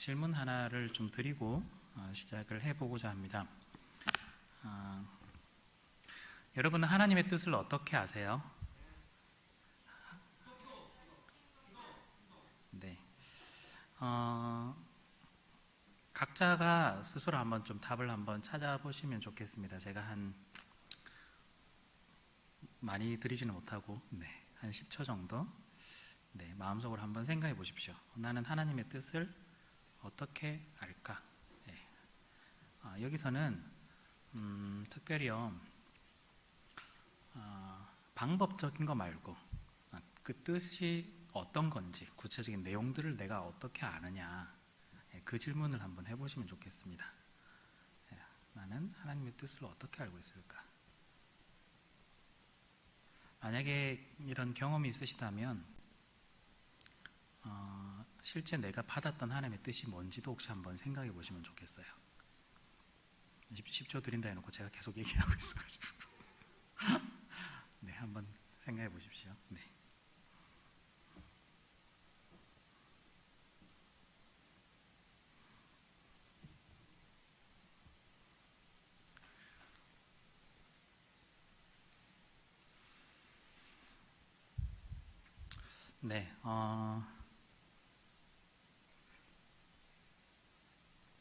질문 하나를 좀 드리고 시작을 해보고자 합니다. 여러분은 하나님의 뜻을 어떻게 아세요? 네. 각자가 스스로 한번 좀 답을 한번 찾아보시면 좋겠습니다. 제가 많이 드리지는 못하고 한 10초 정도 마음속으로 한번 생각해 보십시오. 나는 하나님의 뜻을 어떻게 알까? 여기서는 특별히요 방법적인 거 말고 그 뜻이 어떤 건지 구체적인 내용들을 내가 어떻게 아느냐, 그 질문을 한번 해보시면 좋겠습니다. 나는 하나님의 뜻을 어떻게 알고 있을까? 만약에 이런 경험이 있으시다면 실제 내가 받았던 하나님의 뜻이 뭔지도 혹시 한번 생각해 보시면 좋겠어요. 10초 드린다 해놓고 제가 계속 얘기하고 있어가지고 한번 생각해 보십시오.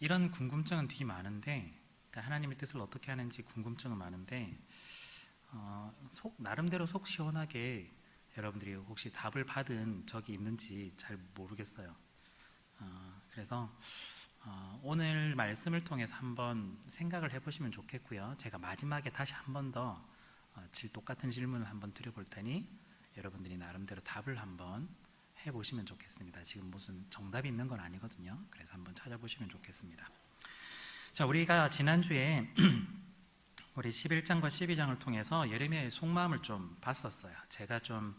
이런 궁금증은 되게 많은데, 그러니까 하나님의 뜻을 어떻게 하는지 궁금증은 많은데, 나름대로 속 시원하게 여러분들이 혹시 답을 받은 적이 있는지 잘 모르겠어요. 그래서 오늘 말씀을 통해서 한번 생각을 해보시면 좋겠고요. 제가 마지막에 다시 한 번 더 똑같은 질문을 한번 드려볼 테니 여러분들이 나름대로 답을 한번 해보시면 좋겠습니다. 지금 무슨 정답이 있는 건 아니거든요. 그래서 한번 찾아보시면 좋겠습니다. 자, 우리가 지난주에 우리 11장과 12장을 통해서 예레미야의 속마음을 좀 봤었어요. 제가 좀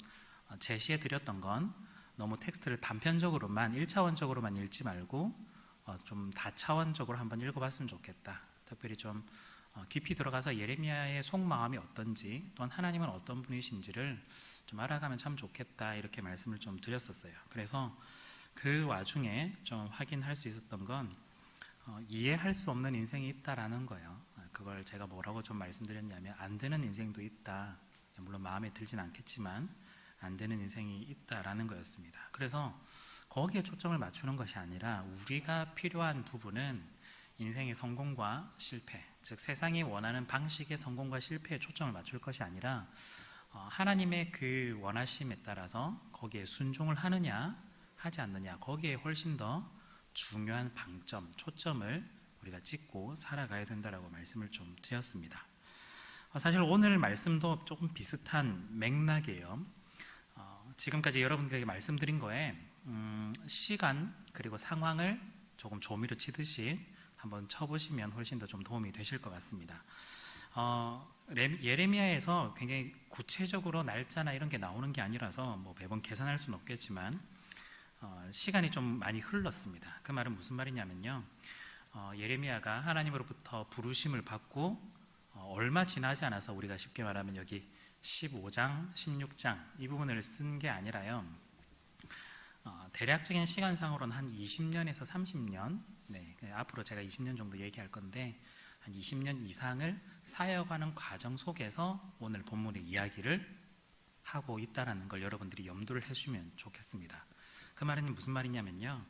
제시해 드렸던 건 너무 텍스트를 단편적으로만 1차원적으로만 읽지 말고 좀 다차원적으로 한번 읽어봤으면 좋겠다. 특별히 좀 깊이 들어가서 예레미야의 속마음이 어떤지, 또한 하나님은 어떤 분이신지를 좀 알아가면 참 좋겠다, 이렇게 말씀을 좀 드렸었어요. 그래서 그 와중에 좀 확인할 수 있었던 건 이해할 수 없는 인생이 있다라는 거예요. 그걸 제가 뭐라고 좀 말씀드렸냐면, 안 되는 인생도 있다. 물론 마음에 들진 않겠지만 안 되는 인생이 있다라는 거였습니다. 그래서 거기에 초점을 맞추는 것이 아니라 우리가 필요한 부분은 인생의 성공과 실패, 즉 세상이 원하는 방식의 성공과 실패에 초점을 맞출 것이 아니라 하나님의 그 원하심에 따라서 거기에 순종을 하느냐 하지 않느냐, 거기에 훨씬 더 중요한 방점, 초점을 우리가 찍고 살아가야 된다라고 말씀을 좀 드렸습니다. 사실 오늘 말씀도 조금 비슷한 맥락이에요. 지금까지 여러분들에게 말씀드린 거에 시간 그리고 상황을 조금 조미료 치듯이 한번 쳐보시면 훨씬 더 좀 도움이 되실 것 같습니다. 예레미야에서 굉장히 구체적으로 날짜나 이런 게 나오는 게 아니라서 매번 계산할 수는 없겠지만 시간이 좀 많이 흘렀습니다. 그 말은 무슨 말이냐면요, 예레미야가 하나님으로부터 부르심을 받고 얼마 지나지 않아서 우리가 쉽게 말하면 여기 15장, 16장 이 부분을 쓴 게 아니라요, 대략적인 시간상으로는 한 20년에서 30년, 앞으로 제가 20년 정도 얘기할 건데 한 20년 이상을 사역하는 과정 속에서 오늘 본문의 이야기를 하고 있다는 걸 여러분들이 염두를 해주면 좋겠습니다. 그 말은 무슨 말이냐면요,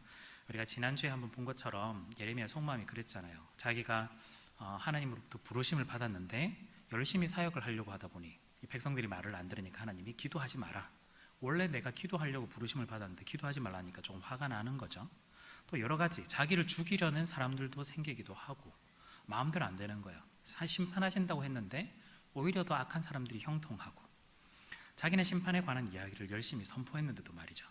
우리가 지난주에 한번 본 것처럼 예레미야 속마음이 그랬잖아요. 자기가 하나님으로부터 부르심을 받았는데 열심히 사역을 하려고 하다 보니 이 백성들이 말을 안 들으니까 하나님이 기도하지 마라. 원래 내가 기도하려고 부르심을 받았는데 기도하지 말라니까 조금 화가 나는 거죠. 또 여러 가지 자기를 죽이려는 사람들도 생기기도 하고 마음대로 안 되는 거예요. 심판하신다고 했는데 오히려 더 악한 사람들이 형통하고, 자기네 심판에 관한 이야기를 열심히 선포했는데도 말이죠.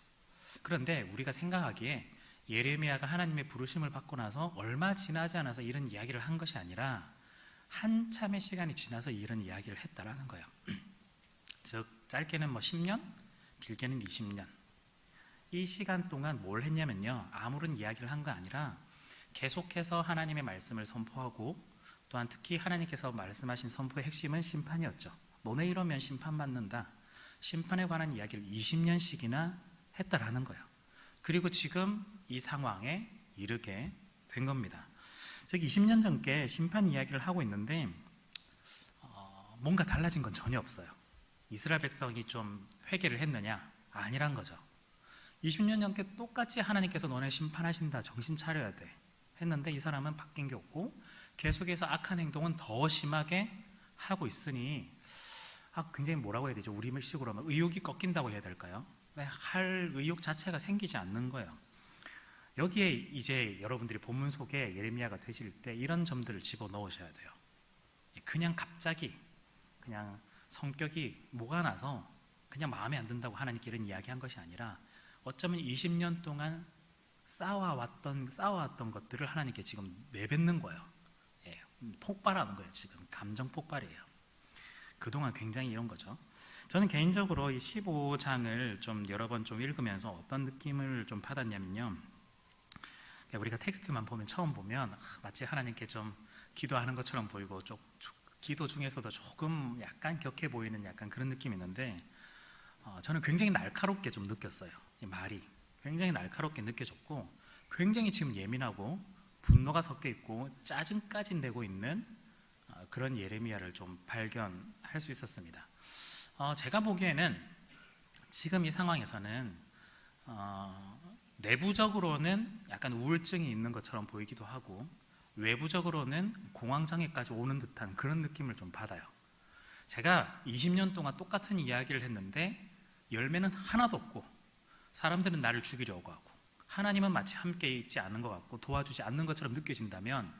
그런데 우리가 생각하기에 예레미야가 하나님의 부르심을 받고 나서 얼마 지나지 않아서 이런 이야기를 한 것이 아니라 한참의 시간이 지나서 이런 이야기를 했다라는 거예요. 즉 짧게는 10년, 길게는 20년. 이 시간 동안 뭘 했냐면요, 아무런 이야기를 한 거 아니라 계속해서 하나님의 말씀을 선포하고, 또한 특히 하나님께서 말씀하신 선포의 핵심은 심판이었죠. 너네 이러면 심판받는다. 심판에 관한 이야기를 20년씩이나 했다라는 거예요. 그리고 지금 이 상황에 이르게 된 겁니다. 저기 20년 전께 심판 이야기를 하고 있는데 뭔가 달라진 건 전혀 없어요. 이스라엘 백성이 좀 회개를 했느냐? 아니란 거죠. 20년 전께 똑같이 하나님께서 너네 심판하신다, 정신 차려야 돼 했는데 이 사람은 바뀐 게 없고 계속해서 악한 행동은 더 심하게 하고 있으니 굉장히 뭐라고 해야 되죠? 우리식으로 하면 의욕이 꺾인다고 해야 될까요? 할 의욕 자체가 생기지 않는 거예요. 여기에 이제 여러분들이 본문 속에 예레미야가 되실 때 이런 점들을 집어넣으셔야 돼요. 그냥 갑자기 그냥 성격이 뭐가 나서 그냥 마음에 안 든다고 하나님께 이런 이야기한 것이 아니라 어쩌면 20년 동안 쌓아왔던 것들을 하나님께 지금 내뱉는 거예요. 폭발하는 거예요. 지금 감정 폭발이에요. 그동안 굉장히 이런 거죠. 저는 개인적으로 이 15장을 좀 여러 번 좀 읽으면서 어떤 느낌을 좀 받았냐면요. 우리가 텍스트만 보면 처음 보면 마치 하나님께 좀 기도하는 것처럼 보이고 기도 중에서도 조금 약간 격해 보이는 약간 그런 느낌이 있는데 저는 굉장히 날카롭게 좀 느꼈어요. 이 말이 굉장히 날카롭게 느껴졌고 굉장히 지금 예민하고 분노가 섞여 있고 짜증까지 내고 있는 그런 예레미야를 좀 발견할 수 있었습니다. 제가 보기에는 지금 이 상황에서는 내부적으로는 약간 우울증이 있는 것처럼 보이기도 하고 외부적으로는 공황장애까지 오는 듯한 그런 느낌을 좀 받아요. 제가 20년 동안 똑같은 이야기를 했는데 열매는 하나도 없고 사람들은 나를 죽이려고 하고 하나님은 마치 함께 있지 않은 것 같고 도와주지 않는 것처럼 느껴진다면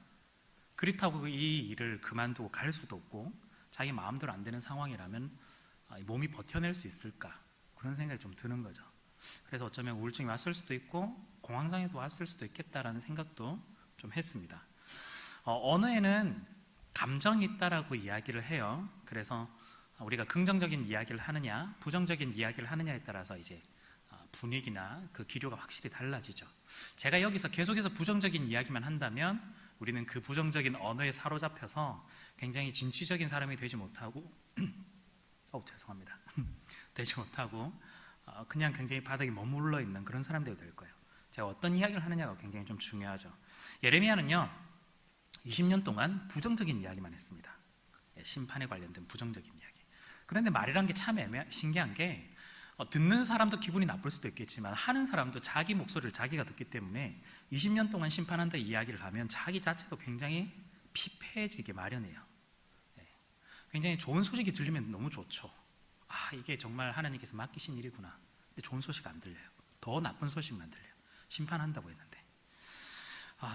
그렇다고 이 일을 그만두고 갈 수도 없고 자기 마음대로 안 되는 상황이라면 몸이 버텨낼 수 있을까 그런 생각이 좀 드는 거죠. 그래서 어쩌면 우울증이 왔을 수도 있고 공황장애도 왔을 수도 있겠다라는 생각도 좀 했습니다. 언어에는 감정이 있다라고 이야기를 해요. 그래서 우리가 긍정적인 이야기를 하느냐 부정적인 이야기를 하느냐에 따라서 이제 분위기나 그 기류가 확실히 달라지죠. 제가 여기서 계속해서 부정적인 이야기만 한다면 우리는 그 부정적인 언어에 사로잡혀서 굉장히 진취적인 사람이 되지 못하고 죄송합니다. 되지 못하고 그냥 굉장히 바닥에 머물러 있는 그런 사람들이 될 거예요. 제가 어떤 이야기를 하느냐가 굉장히 좀 중요하죠. 예레미야는요 20년 동안 부정적인 이야기만 했습니다. 심판에 관련된 부정적인 이야기. 그런데 말이란 게 참 신기한 게 듣는 사람도 기분이 나쁠 수도 있겠지만 하는 사람도 자기 목소리를 자기가 듣기 때문에 20년 동안 심판한다 이야기를 하면 자기 자체도 굉장히 피폐해지게 마련해요. 굉장히 좋은 소식이 들리면 너무 좋죠. 이게 정말 하나님께서 맡기신 일이구나. 근데 좋은 소식 안 들려요. 더 나쁜 소식만 들려요. 심판한다고 했는데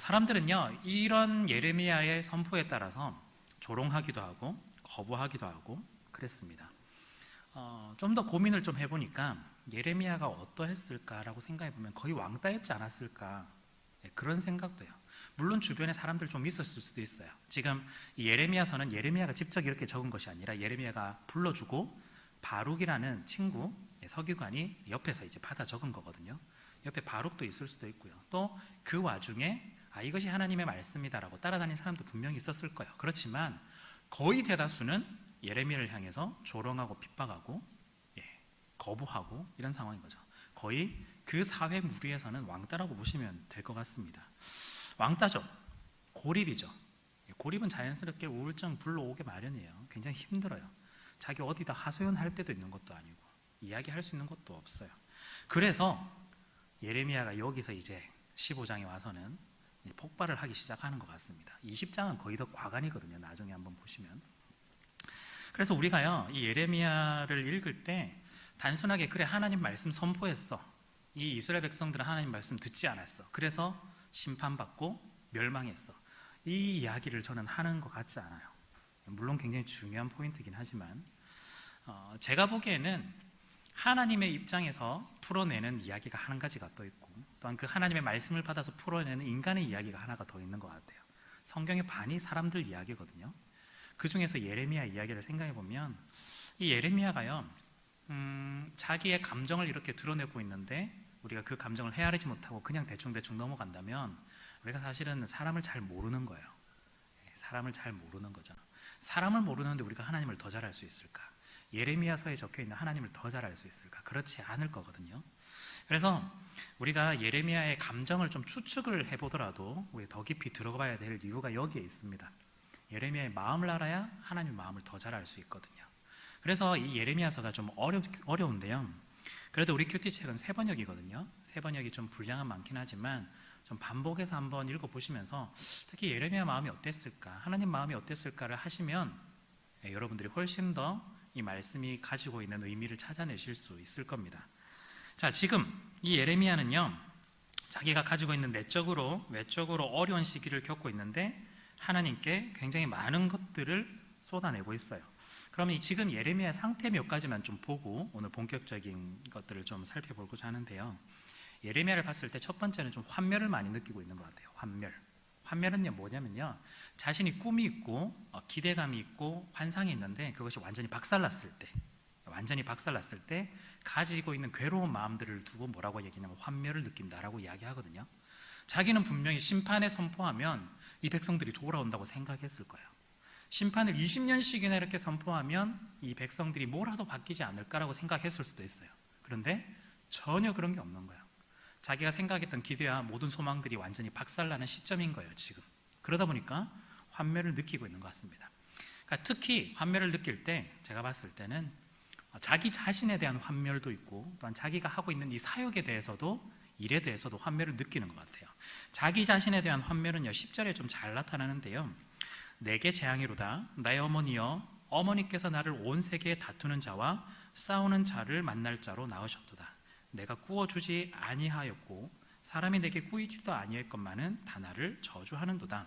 사람들은요 이런 예레미야의 선포에 따라서 조롱하기도 하고 거부하기도 하고 그랬습니다. 좀 더 고민을 좀 해보니까 예레미야가 어떠했을까라고 생각해보면 거의 왕따였지 않았을까 그런 생각도 해요. 물론 주변에 사람들 좀 있었을 수도 있어요. 지금 이 예레미야서는 예레미야가 직접 이렇게 적은 것이 아니라 예레미야가 불러주고 바룩이라는 친구 서기관이 옆에서 이제 받아 적은 거거든요. 옆에 바룩도 있을 수도 있고요. 또 그 와중에 이것이 하나님의 말씀이다라고 따라다니는 사람도 분명히 있었을 거예요. 그렇지만 거의 대다수는 예레미야를 향해서 조롱하고 핍박하고 거부하고 이런 상황인 거죠. 거의 그 사회 무리에서는 왕따라고 보시면 될 것 같습니다. 왕따죠. 고립이죠. 고립은 자연스럽게 우울증 불러오게 마련이에요. 굉장히 힘들어요. 자기 어디다 하소연할 때도 있는 것도 아니고 이야기할 수 있는 것도 없어요. 그래서 예레미야가 여기서 이제 15장에 와서는 폭발을 하기 시작하는 것 같습니다. 20장은 거의 더 과간이거든요. 나중에 한번 보시면. 그래서 우리가요 이 예레미야를 읽을 때 단순하게 그래 하나님 말씀 선포했어. 이 이스라엘 백성들은 하나님 말씀 듣지 않았어. 그래서 심판받고 멸망했어. 이 이야기를 저는 하는 것 같지 않아요. 물론 굉장히 중요한 포인트이긴 하지만 제가 보기에는 하나님의 입장에서 풀어내는 이야기가 한 가지가 또 있고 또한 그 하나님의 말씀을 받아서 풀어내는 인간의 이야기가 하나가 더 있는 것 같아요. 성경의 반이 사람들 이야기거든요. 그 중에서 예레미야 이야기를 생각해 보면 이 예레미야가요 자기의 감정을 이렇게 드러내고 있는데 우리가 그 감정을 헤아리지 못하고 그냥 대충 넘어간다면 우리가 사실은 사람을 잘 모르는 거예요. 사람을 잘 모르는 거죠. 사람을 모르는데 우리가 하나님을 더 잘 알 수 있을까? 예레미야서에 적혀있는 하나님을 더 잘 알 수 있을까? 그렇지 않을 거거든요. 그래서 우리가 예레미야의 감정을 좀 추측을 해보더라도 우리 더 깊이 들어가야 될 이유가 여기에 있습니다. 예레미야의 마음을 알아야 하나님의 마음을 더 잘 알 수 있거든요. 그래서 이 예레미야서가 좀 어려운데요. 그래도 우리 큐티 책은 세 번역이거든요. 세 번역이 좀 분량은 많긴 하지만 좀 반복해서 한번 읽어보시면서 특히 예레미야 마음이 어땠을까, 하나님 마음이 어땠을까를 하시면 여러분들이 훨씬 더 이 말씀이 가지고 있는 의미를 찾아내실 수 있을 겁니다. 자, 지금 이 예레미야는요, 자기가 가지고 있는 내적으로 외적으로 어려운 시기를 겪고 있는데 하나님께 굉장히 많은 것들을 쏟아내고 있어요. 그러면 지금 예레미야 상태 몇 가지만 좀 보고 오늘 본격적인 것들을 좀 살펴보고자 하는데요. 예레미야를 봤을 때 첫 번째는 좀 환멸을 많이 느끼고 있는 것 같아요. 환멸은요 뭐냐면요, 자신이 꿈이 있고 기대감이 있고 환상이 있는데 그것이 완전히 박살났을 때 가지고 있는 괴로운 마음들을 두고 뭐라고 얘기하냐면 환멸을 느낀다라고 이야기하거든요. 자기는 분명히 심판에 선포하면 이 백성들이 돌아온다고 생각했을 거예요. 심판을 20년씩이나 이렇게 선포하면 이 백성들이 뭐라도 바뀌지 않을까라고 생각했을 수도 있어요. 그런데 전혀 그런 게 없는 거예요. 자기가 생각했던 기대와 모든 소망들이 완전히 박살나는 시점인 거예요, 지금. 그러다 보니까 환멸을 느끼고 있는 것 같습니다. 그러니까 특히 환멸을 느낄 때 제가 봤을 때는 자기 자신에 대한 환멸도 있고 또한 자기가 하고 있는 이 사역에 대해서도, 일에 대해서도 환멸을 느끼는 것 같아요. 자기 자신에 대한 환멸은요 10절에 좀 잘 나타나는데요. 내게 재앙이로다. 나의 어머니여, 어머니께서 나를 온 세계에 다투는 자와 싸우는 자를 만날 자로 낳으셨도다. 내가 구워주지 아니하였고 사람이 내게 구이지도 아니했건만은 다 나를 저주하는도다.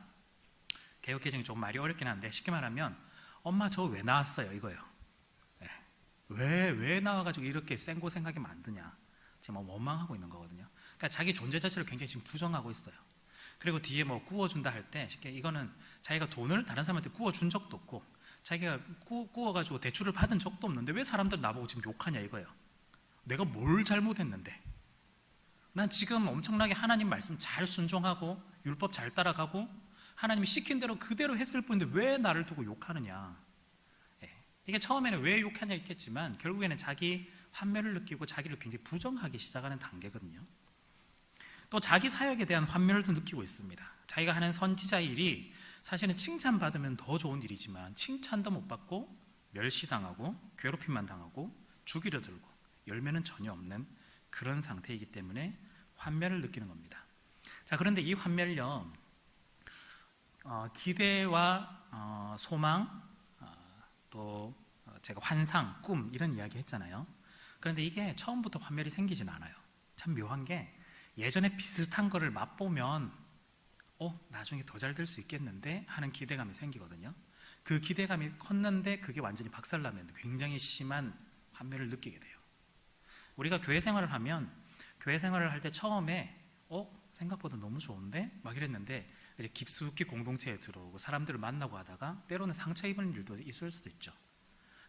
개역개정이 조금 말이 어렵긴 한데 쉽게 말하면 엄마 저 왜 나왔어요 이거예요. 왜 나와가지고 이렇게 생고생하게 만드냐, 지금 원망하고 있는 거거든요. 그러니까 자기 존재 자체를 굉장히 지금 부정하고 있어요. 그리고 뒤에 뭐 구워준다 할 때 쉽게 이거는 자기가 돈을 다른 사람한테 구워준 적도 없고 자기가 구워가지고 대출을 받은 적도 없는데 왜 사람들 나보고 지금 욕하냐 이거예요. 내가 뭘 잘못했는데, 난 지금 엄청나게 하나님 말씀 잘 순종하고 율법 잘 따라가고 하나님이 시킨 대로 그대로 했을 뿐인데 왜 나를 두고 욕하느냐. 이게 처음에는 왜 욕하냐 있겠지만 결국에는 자기 환멸을 느끼고 자기를 굉장히 부정하기 시작하는 단계거든요. 또 자기 사역에 대한 환멸도 느끼고 있습니다. 자기가 하는 선지자 일이 사실은 칭찬받으면 더 좋은 일이지만 칭찬도 못 받고 멸시당하고 괴롭힘만 당하고 죽이려 들고 열매는 전혀 없는 그런 상태이기 때문에 환멸을 느끼는 겁니다. 자, 그런데 이 환멸요, 기대와 소망, 또 제가 환상, 꿈 이런 이야기 했잖아요. 그런데 이게 처음부터 환멸이 생기진 않아요. 참 묘한 게 예전에 비슷한 거를 맛보면 나중에 더 잘 될 수 있겠는데 하는 기대감이 생기거든요. 그 기대감이 컸는데 그게 완전히 박살나면 굉장히 심한 환멸을 느끼게 돼요. 우리가 교회 생활을 하면 교회 생활을 할 때 처음에 생각보다 너무 좋은데 막 이랬는데 이제 깊숙이 공동체에 들어오고 사람들을 만나고 하다가 때로는 상처 입은 일도 있을 수도 있죠.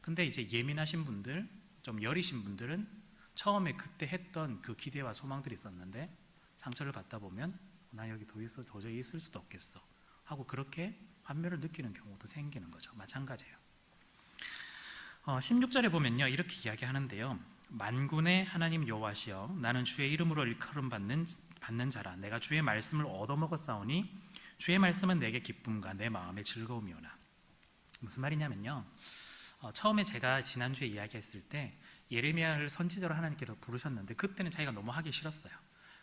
근데 이제 예민하신 분들, 좀 여리신 분들은 처음에 그때 했던 그 기대와 소망들이 있었는데 상처를 받다 보면 나 여기 더 있어 도저히 있을 수도 없겠어 하고 그렇게 환멸을 느끼는 경우도 생기는 거죠. 마찬가지예요. 16절에 보면요 이렇게 이야기하는데요. 만군의 하나님 여호와시여, 나는 주의 이름으로 일컬음 받는 자라. 내가 주의 말씀을 얻어먹었사오니 주의 말씀은 내게 기쁨과 내 마음의 즐거움이오나. 무슨 말이냐면요, 처음에 제가 지난주에 이야기했을 때 예레미야를 선지자로 하나님께서 부르셨는데 그때는 자기가 너무 하기 싫었어요.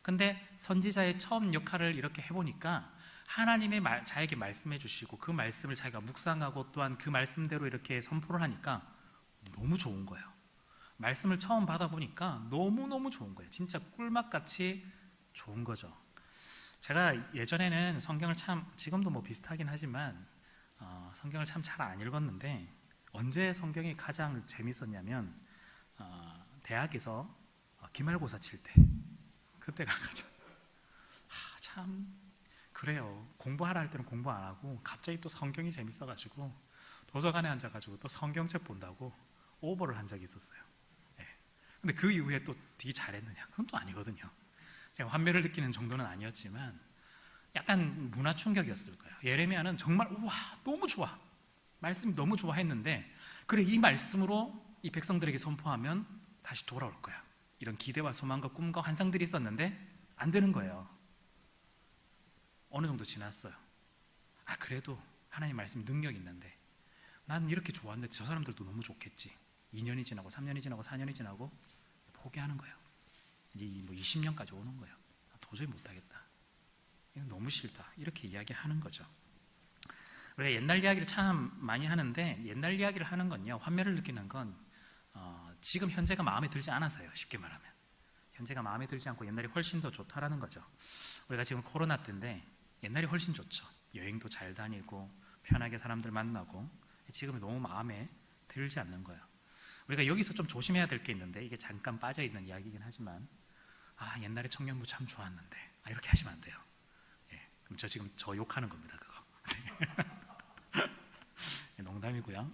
근데 선지자의 처음 역할을 이렇게 해보니까 하나님의 자에게 말씀해 주시고 그 말씀을 자기가 묵상하고 또한 그 말씀대로 이렇게 선포를 하니까 너무 좋은 거예요. 말씀을 처음 받아보니까 너무너무 좋은 거예요. 진짜 꿀맛같이 좋은 거죠. 제가 예전에는 성경을 참, 지금도 뭐 비슷하긴 하지만 성경을 참 잘 안 읽었는데 언제 성경이 가장 재밌었냐면 대학에서 기말고사 칠 때, 그때가 가장 참 그래요. 공부하라 할 때는 공부 안 하고 갑자기 또 성경이 재밌어가지고 도서관에 앉아가지고 또 성경책 본다고 오버를 한 적이 있었어요. 근데 그 이후에 또 되게 잘했느냐? 그건 또 아니거든요. 제가 환멸을 느끼는 정도는 아니었지만 약간 문화 충격이었을 거예요. 예레미야는 정말 우와 너무 좋아, 말씀이 너무 좋아 했는데 그래 이 말씀으로 이 백성들에게 선포하면 다시 돌아올 거야 이런 기대와 소망과 꿈과 환상들이 있었는데 안 되는 거예요. 어느 정도 지났어요. 그래도 하나님 말씀이 능력이 있는데 난 이렇게 좋았는데 저 사람들도 너무 좋겠지. 2년이 지나고 3년이 지나고 4년이 지나고 포기하는 거예요. 이제 뭐 20년까지 오는 거예요. 도저히 못하겠다. 이건 너무 싫다. 이렇게 이야기하는 거죠. 우리가 옛날 이야기를 참 많이 하는데 옛날 이야기를 하는 건요, 환멸을 느끼는 건 지금 현재가 마음에 들지 않아서요. 쉽게 말하면 현재가 마음에 들지 않고 옛날이 훨씬 더 좋다라는 거죠. 우리가 지금 코로나 때인데 옛날이 훨씬 좋죠. 여행도 잘 다니고 편하게 사람들 만나고. 지금은 너무 마음에 들지 않는 거예요. 우리가 여기서 좀 조심해야 될 게 있는데, 이게 잠깐 빠져있는 이야기이긴 하지만 옛날에 청년부 참 좋았는데 이렇게 하시면 안 돼요. 그럼 지금 저 욕하는 겁니다. 그거 농담이고요.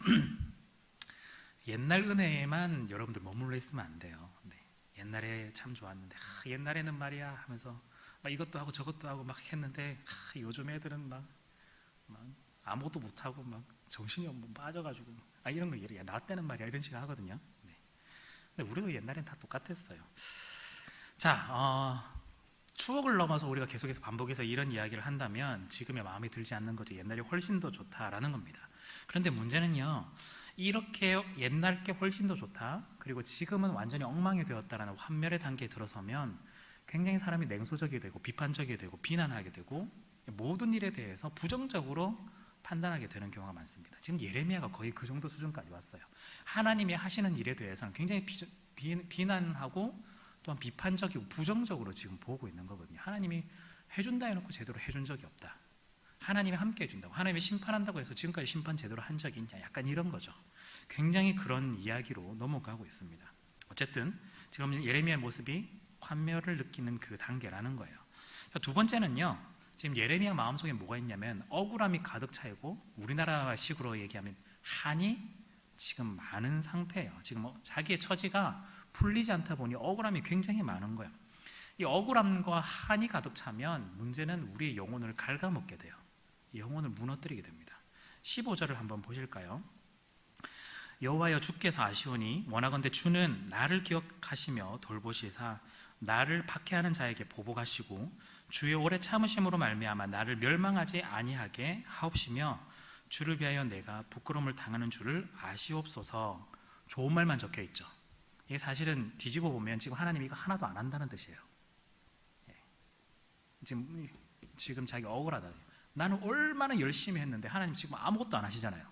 옛날 은혜에만 여러분들 머물러 있으면 안 돼요. 옛날에 참 좋았는데 옛날에는 말이야 하면서 막 이것도 하고 저것도 하고 막 했는데 요즘 애들은 막 아무것도 못하고 막 정신이 빠져가지고 이런 거 야, 나 때는 말이야 이런 식으로 하거든요. 근데 우리도 옛날엔 다 똑같았어요. 자, 추억을 넘어서 우리가 계속해서 반복해서 이런 이야기를 한다면 지금의 마음에 들지 않는 거죠. 옛날이 훨씬 더 좋다라는 겁니다. 그런데 문제는요, 이렇게 옛날 게 훨씬 더 좋다, 그리고 지금은 완전히 엉망이 되었다라는 환멸의 단계에 들어서면 굉장히 사람이 냉소적이 되고 비판적이 되고 비난하게 되고 모든 일에 대해서 부정적으로 판단하게 되는 경우가 많습니다. 지금 예레미야가 거의 그 정도 수준까지 왔어요. 하나님이 하시는 일에 대해서는 굉장히 비난하고 또한 비판적이고 부정적으로 지금 보고 있는 거거든요. 하나님이 해준다 해놓고 제대로 해준 적이 없다. 하나님이 함께 해준다고, 하나님이 심판한다고 해서 지금까지 심판 제대로 한 적이 있냐, 약간 이런 거죠. 굉장히 그런 이야기로 넘어가고 있습니다. 어쨌든 지금 예레미야의 모습이 환멸을 느끼는 그 단계라는 거예요. 두 번째는요, 지금 예레미야 마음속에 뭐가 있냐면 억울함이 가득 차이고, 우리나라식으로 얘기하면 한이 지금 많은 상태예요. 지금 자기의 처지가 풀리지 않다 보니 억울함이 굉장히 많은 거예요. 이 억울함과 한이 가득 차면 문제는 우리의 영혼을 갉아먹게 돼요. 영혼을 무너뜨리게 됩니다. 15절을 한번 보실까요? 여호와여, 주께서 아시오니 원하건대 주는 나를 기억하시며 돌보시사 나를 박해하는 자에게 보복하시고 주의 오래 참으심으로 말미암아 나를 멸망하지 아니하게 하옵시며 주를 위하여 내가 부끄러움을 당하는 줄을 아시옵소서. 좋은 말만 적혀 있죠. 이게 사실은 뒤집어 보면 지금 하나님이 이거 하나도 안 한다는 뜻이에요. 지금 자기 억울하다. 나는 얼마나 열심히 했는데 하나님 지금 아무것도 안 하시잖아요.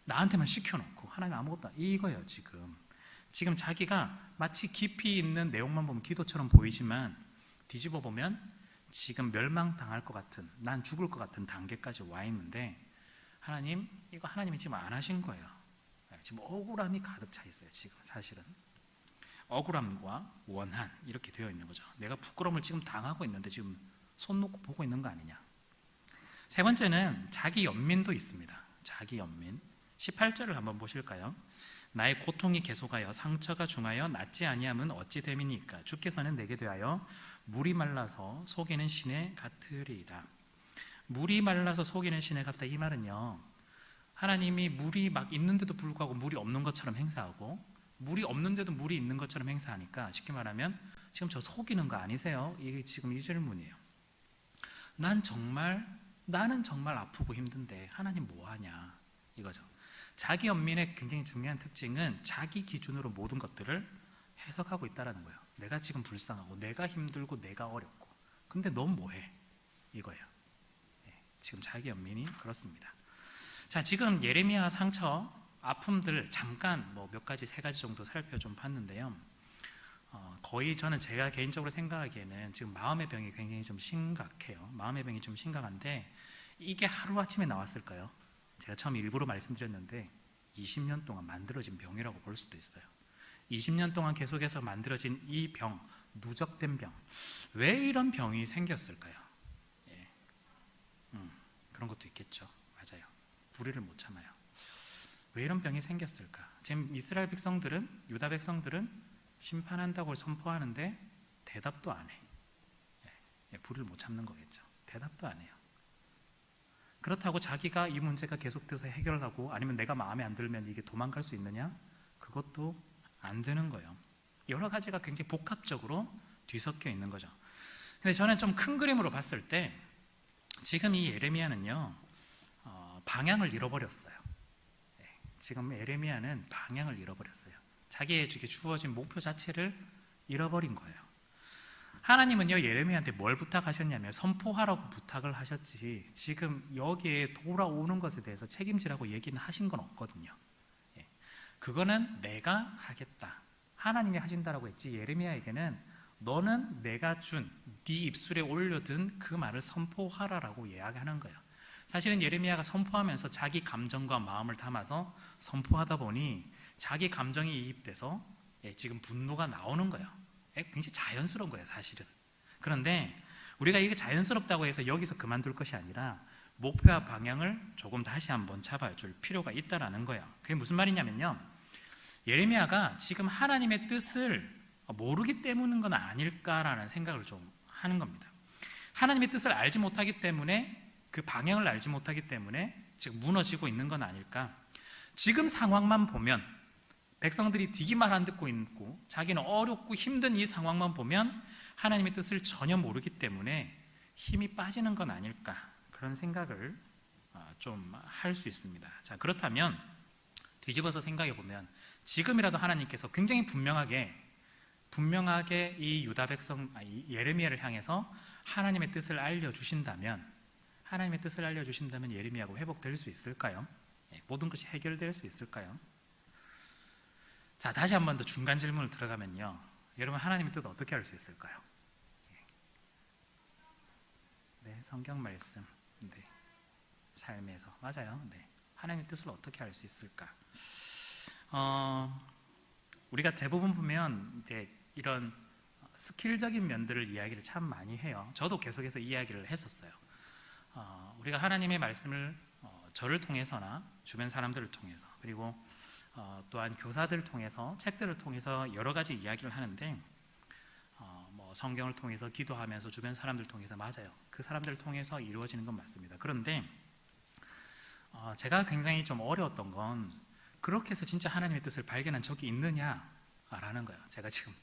나한테만 시켜놓고 하나님 아무것도 안, 이거예요. 지금 자기가 마치 깊이 있는 내용만 보면 기도처럼 보이지만 뒤집어 보면 지금 멸망당할 것 같은, 난 죽을 것 같은 단계까지 와 있는데 하나님, 이거 하나님이 지금 안 하신 거예요. 지금 억울함이 가득 차 있어요. 지금 사실은 억울함과 원한 이렇게 되어 있는 거죠. 내가 부끄러움을 지금 당하고 있는데 지금 손 놓고 보고 있는 거 아니냐. 세 번째는 자기 연민도 있습니다. 자기 연민. 18절을 한번 보실까요? 나의 고통이 계속하여 상처가 중하여 낫지 아니함은 어찌 됨이니까 주께서는 내게 대하여 물이 말라서 속이는 시내 같으리이다. 물이 말라서 속이는 시내 같다, 이 말은요, 하나님이 물이 막 있는데도 불구하고 물이 없는 것처럼 행사하고 물이 없는데도 물이 있는 것처럼 행사하니까 쉽게 말하면 지금 저 속이는 거 아니세요? 이게 지금 이 질문이에요. 나는 정말 아프고 힘든데 하나님 뭐하냐, 이거죠. 자기 연민의 굉장히 중요한 특징은 자기 기준으로 모든 것들을 해석하고 있다는 거예요. 내가 지금 불쌍하고 내가 힘들고 내가 어렵고 근데 넌 뭐해, 이거예요. 지금 자기 연민이 그렇습니다. 자, 지금 예레미야 상처, 아픔들 잠깐 몇 가지, 세 가지 정도 살펴 좀 봤는데요. 거의 저는 제가 개인적으로 생각하기에는 지금 마음의 병이 굉장히 좀 심각해요. 마음의 병이 좀 심각한데 이게 하루아침에 나왔을까요? 제가 처음 일부러 말씀드렸는데 20년 동안 만들어진 병이라고 볼 수도 있어요. 20년 동안 계속해서 만들어진 이 병, 누적된 병, 왜 이런 병이 생겼을까요? 그런 것도 있겠죠. 맞아요. 불의를 못 참아요. 왜 이런 병이 생겼을까? 지금 이스라엘 백성들은, 유다 백성들은 심판한다고 선포하는데 대답도 안 해. 불의를 못 참는 거겠죠. 대답도 안 해요. 그렇다고 자기가 이 문제가 계속돼서 해결하고 아니면 내가 마음에 안 들면 이게 도망갈 수 있느냐? 그것도 안 되는 거예요. 여러 가지가 굉장히 복합적으로 뒤섞여 있는 거죠. 근데 저는 좀 큰 그림으로 봤을 때 지금 이 예레미야는요, 방향을 잃어버렸어요. 지금 예레미야는 방향을 잃어버렸어요. 자기에게 주어진 목표 자체를 잃어버린 거예요. 하나님은요, 예레미야한테 뭘 부탁하셨냐면 선포하라고 부탁을 하셨지, 지금 여기에 돌아오는 것에 대해서 책임지라고 얘기는 하신 건 없거든요. 그거는 내가 하겠다, 하나님이 하신다라고 했지, 예레미야에게는 너는 내가 준 네 입술에 올려둔 그 말을 선포하라라고 이야기하는 거예요. 사실은 예레미야가 선포하면서 자기 감정과 마음을 담아서 선포하다 보니 자기 감정이 이입돼서 지금 분노가 나오는 거예요. 굉장히 자연스러운 거예요, 사실은. 그런데 우리가 이게 자연스럽다고 해서 여기서 그만둘 것이 아니라 목표와 방향을 조금 다시 한번 잡아줄 필요가 있다라는 거예요. 그게 무슨 말이냐면요, 예레미야가 지금 하나님의 뜻을 모르기 때문인 건 아닐까라는 생각을 좀 하는 겁니다. 하나님의 뜻을 알지 못하기 때문에, 그 방향을 알지 못하기 때문에 지금 무너지고 있는 건 아닐까. 지금 상황만 보면, 백성들이 되게 말 안 듣고 있고 자기는 어렵고 힘든 이 상황만 보면 하나님의 뜻을 전혀 모르기 때문에 힘이 빠지는 건 아닐까, 그런 생각을 좀 할 수 있습니다. 자, 그렇다면 뒤집어서 생각해 보면 지금이라도 하나님께서 굉장히 분명하게 이 유다 백성, 예레미야를 향해서 하나님의 뜻을 알려주신다면 예레미야가 회복될 수 있을까요? 모든 것이 해결될 수 있을까요? 자, 다시 한 번 더 중간 질문을 들어가면요, 여러분, 하나님의 뜻 어떻게 알 수 있을까요? 네, 성경 말씀, 네, 삶에서, 맞아요. 네, 하나님의 뜻을 어떻게 알 수 있을까? 우리가 대부분 보면 이제 이런 스킬적인 면들을 이야기를 참 많이 해요. 저도 계속해서 이야기를 했었어요. 우리가 하나님의 말씀을 저를 통해서나 주변 사람들을 통해서, 그리고 또한 교사들을 통해서, 책들을 통해서 여러 가지 이야기를 하는데, 뭐 성경을 통해서 기도하면서 주변 사람들 통해서, 맞아요, 그 사람들을 통해서 이루어지는 건 맞습니다. 그런데 제가 굉장히 좀 어려웠던 건, 그렇게 해서 진짜 하나님의 뜻을 발견한 적이 있느냐라는 거예요. 제가 지금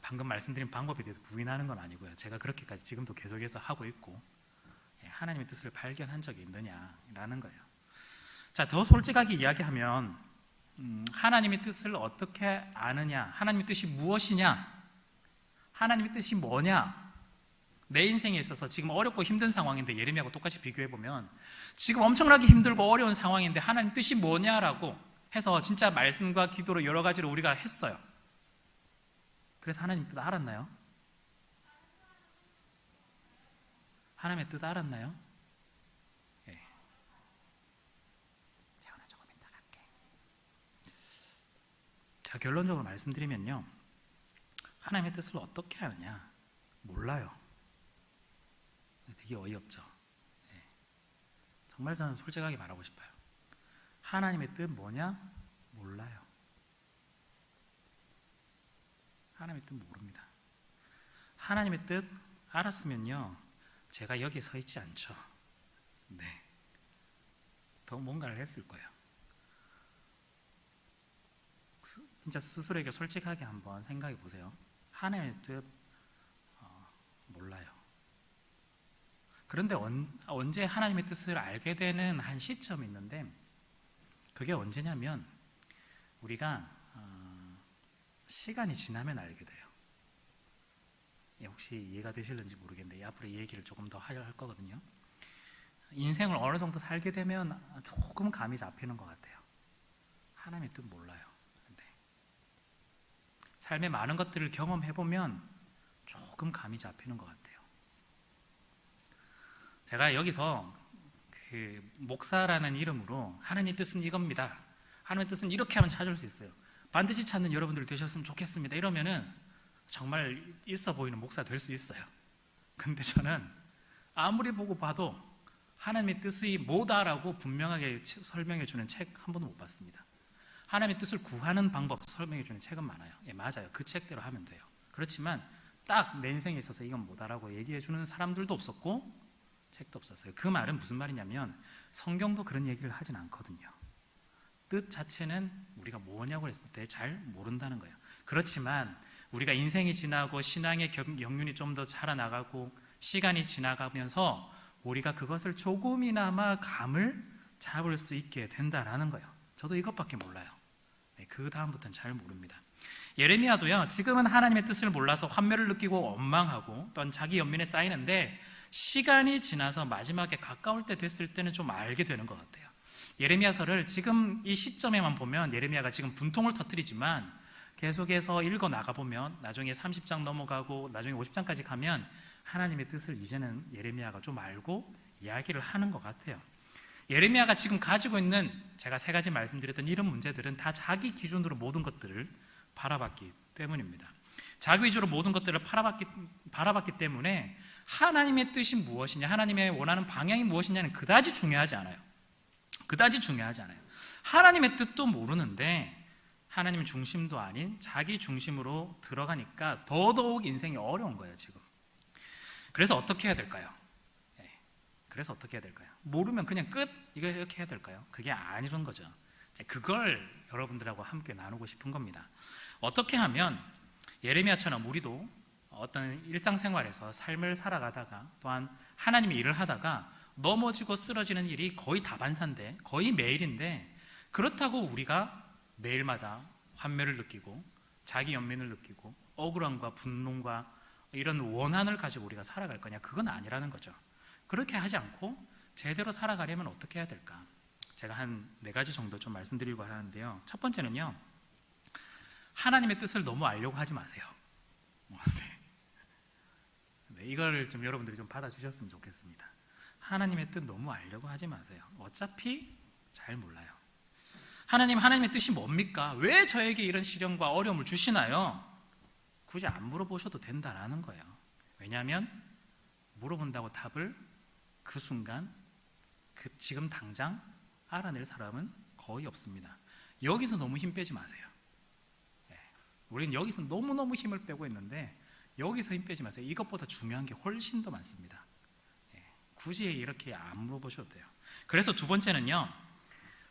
방금 말씀드린 방법에 대해서 부인하는 건 아니고요, 제가 그렇게까지 지금도 계속해서 하고 있고, 하나님의 뜻을 발견한 적이 있느냐라는 거예요. 자, 더 솔직하게 이야기하면 하나님의 뜻을 어떻게 아느냐, 하나님의 뜻이 무엇이냐, 하나님의 뜻이 뭐냐, 내 인생에 있어서 지금 어렵고 힘든 상황인데, 예레미야하고 똑같이 비교해보면 지금 엄청나게 힘들고 어려운 상황인데 하나님 뜻이 뭐냐라고 해서 진짜 말씀과 기도로 여러 가지로 우리가 했어요. 그래서 하나님 뜻 알았나요? 하나님의 뜻 알았나요? 예. 재원아, 조금 이따 갈게. 자, 결론적으로 말씀드리면요, 하나님의 뜻을 어떻게 아느냐? 몰라요. 되게 어이없죠. 예. 정말 저는 솔직하게 말하고 싶어요. 하나님의 뜻 뭐냐? 몰라요. 하나님의 뜻 모릅니다. 하나님의 뜻 알았으면요, 제가 여기에 서 있지 않죠. 네, 더 뭔가를 했을 거예요. 진짜 스스로에게 솔직하게 한번 생각해 보세요. 하나님의 뜻 몰라요. 그런데 언제 하나님의 뜻을 알게 되는 한 시점이 있는데, 그게 언제냐면 우리가 시간이 지나면 알게 돼요. 혹시 이해가 되실는지 모르겠는데 앞으로 이 얘기를 조금 더 할 거거든요. 인생을 어느 정도 살게 되면 조금 감이 잡히는 것 같아요. 하나님의 뜻 몰라요. 네. 삶의 많은 것들을 경험해보면 조금 감이 잡히는 것 같아요. 제가 여기서 그 목사라는 이름으로 하나님의 뜻은 이겁니다, 하나님의 뜻은 이렇게 하면 찾을 수 있어요, 반드시 찾는 여러분들 되셨으면 좋겠습니다, 이러면은 정말 있어 보이는 목사 될 수 있어요. 근데 저는 아무리 보고 봐도 하나님의 뜻이 뭐다라고 분명하게 설명해 주는 책 한 번도 못 봤습니다. 하나님의 뜻을 구하는 방법 설명해 주는 책은 많아요. 예, 맞아요. 그 책대로 하면 돼요. 그렇지만 딱 내 인생에 있어서 이건 뭐다라고 얘기해 주는 사람들도 없었고 책도 없었어요. 그 말은 무슨 말이냐면 성경도 그런 얘기를 하진 않거든요. 뜻 자체는 우리가 뭐냐고 했을 때 잘 모른다는 거예요. 그렇지만 우리가 인생이 지나고 신앙의 경륜이 좀 더 자라나가고 시간이 지나가면서 우리가 그것을 조금이나마 감을 잡을 수 있게 된다라는 거예요. 저도 이것밖에 몰라요. 그 다음부터는 잘 모릅니다. 예레미야도요, 지금은 하나님의 뜻을 몰라서 환멸을 느끼고 원망하고 또한 자기 연민에 쌓이는데 시간이 지나서 마지막에 가까울 때 됐을 때는 좀 알게 되는 것 같아요. 예레미야서를 지금 이 시점에만 보면 예레미야가 지금 분통을 터뜨리지만 계속해서 읽어 나가보면 나중에 30장 넘어가고 나중에 50장까지 가면 하나님의 뜻을 이제는 예레미야가 좀 알고 이야기를 하는 것 같아요. 예레미야가 지금 가지고 있는 제가 3가지 말씀드렸던 이런 문제들은 다 자기 기준으로 모든 것들을 바라봤기 때문입니다. 자기 위주로 모든 것들을 바라봤기 때문에 하나님의 뜻이 무엇이냐, 하나님의 원하는 방향이 무엇이냐는 그다지 중요하지 않아요. 하나님의 뜻도 모르는데 하나님 중심도 아닌 자기 중심으로 들어가니까 더더욱 인생이 어려운 거예요, 지금. 그래서 어떻게 해야 될까요? 모르면 그냥 끝? 이렇게 해야 될까요? 그게 아니란 거죠. 그걸 여러분들하고 함께 나누고 싶은 겁니다. 어떻게 하면 예레미야처럼 우리도 어떤 일상생활에서 삶을 살아가다가 또한 하나님의 일을 하다가 넘어지고 쓰러지는 일이 거의 다반사인데, 거의 매일인데, 그렇다고 우리가 매일마다 환멸을 느끼고 자기 연민을 느끼고 억울함과 분노와 이런 원한을 가지고 우리가 살아갈 거냐? 그건 아니라는 거죠. 그렇게 하지 않고 제대로 살아가려면 어떻게 해야 될까? 제가 한 4가지 정도 좀 말씀드리려고 하는데요. 첫 번째는요, 하나님의 뜻을 너무 알려고 하지 마세요. 이걸 좀 여러분들이 좀 받아주셨으면 좋겠습니다. 하나님의 뜻 너무 알려고 하지 마세요. 어차피 잘 몰라요. 하나님의 뜻이 뭡니까? 왜 저에게 이런 시련과 어려움을 주시나요? 굳이 안 물어보셔도 된다라는 거예요. 왜냐하면 물어본다고 답을 그 순간, 지금 당장 알아낼 사람은 거의 없습니다. 여기서 너무 힘 빼지 마세요. 우리는 여기서 너무너무 힘을 빼고 있는데 여기서 힘 빼지 마세요. 이것보다 중요한 게 훨씬 더 많습니다. 굳이 이렇게 안 물어보셔도 돼요. 그래서 2번째는요,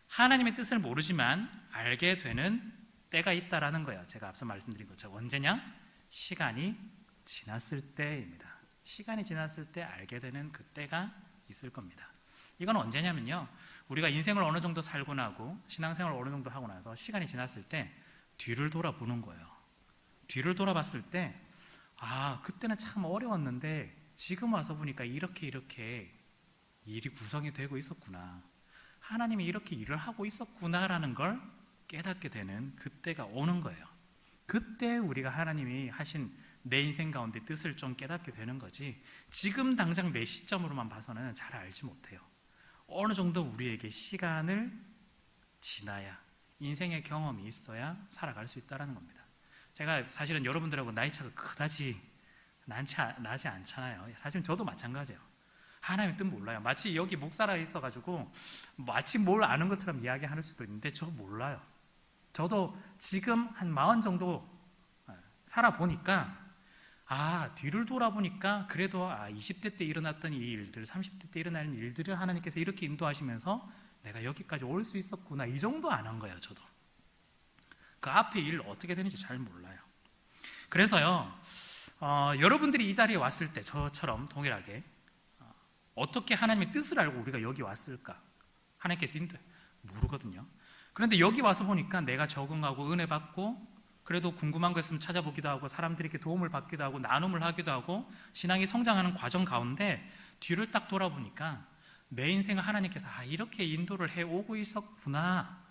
하나님의 뜻을 모르지만 알게 되는 때가 있다라는 거예요. 제가 앞서 말씀드린 것처럼 언제냐? 시간이 지났을 때입니다. 시간이 지났을 때 알게 되는 그 때가 있을 겁니다. 이건 언제냐면요, 우리가 인생을 어느 정도 살고 나고 신앙생활을 어느 정도 하고 나서 시간이 지났을 때 뒤를 돌아보는 거예요. 뒤를 돌아봤을 때 그때는 참 어려웠는데 지금 와서 보니까 이렇게 일이 구성이 되고 있었구나, 하나님이 이렇게 일을 하고 있었구나라는 걸 깨닫게 되는 그때가 오는 거예요. 그때 우리가 하나님이 하신 내 인생 가운데 뜻을 좀 깨닫게 되는 거지, 지금 당장 내 시점으로만 봐서는 잘 알지 못해요. 어느 정도 우리에게 시간을 지나야, 인생의 경험이 있어야 살아갈 수 있다는 겁니다. 제가 사실은 여러분들하고 나이 차가 그다지 나지 않잖아요. 사실 저도 마찬가지예요. 하나님 뜻 몰라요. 마치 여기 목사라 있어가지고 마치 뭘 아는 것처럼 이야기할 수도 있는데 저 몰라요. 저도 지금 한 40 정도 살아보니까 뒤를 돌아보니까 그래도 20대 때 일어났던 이 일들, 30대 때 일어나는 일들을 하나님께서 이렇게 인도하시면서 내가 여기까지 올 수 있었구나, 이 정도 아는 거예요. 저도 그 앞에 일 어떻게 되는지 잘 몰라요. 그래서요, 여러분들이 이 자리에 왔을 때 저처럼 동일하게 어떻게 하나님의 뜻을 알고 우리가 여기 왔을까? 하나님께서 모르거든요. 그런데 여기 와서 보니까 내가 적응하고 은혜 받고 그래도 궁금한 거 있으면 찾아보기도 하고 사람들에게 도움을 받기도 하고 나눔을 하기도 하고 신앙이 성장하는 과정 가운데 뒤를 딱 돌아보니까 내 인생을 하나님께서 이렇게 인도를 해오고 있었구나,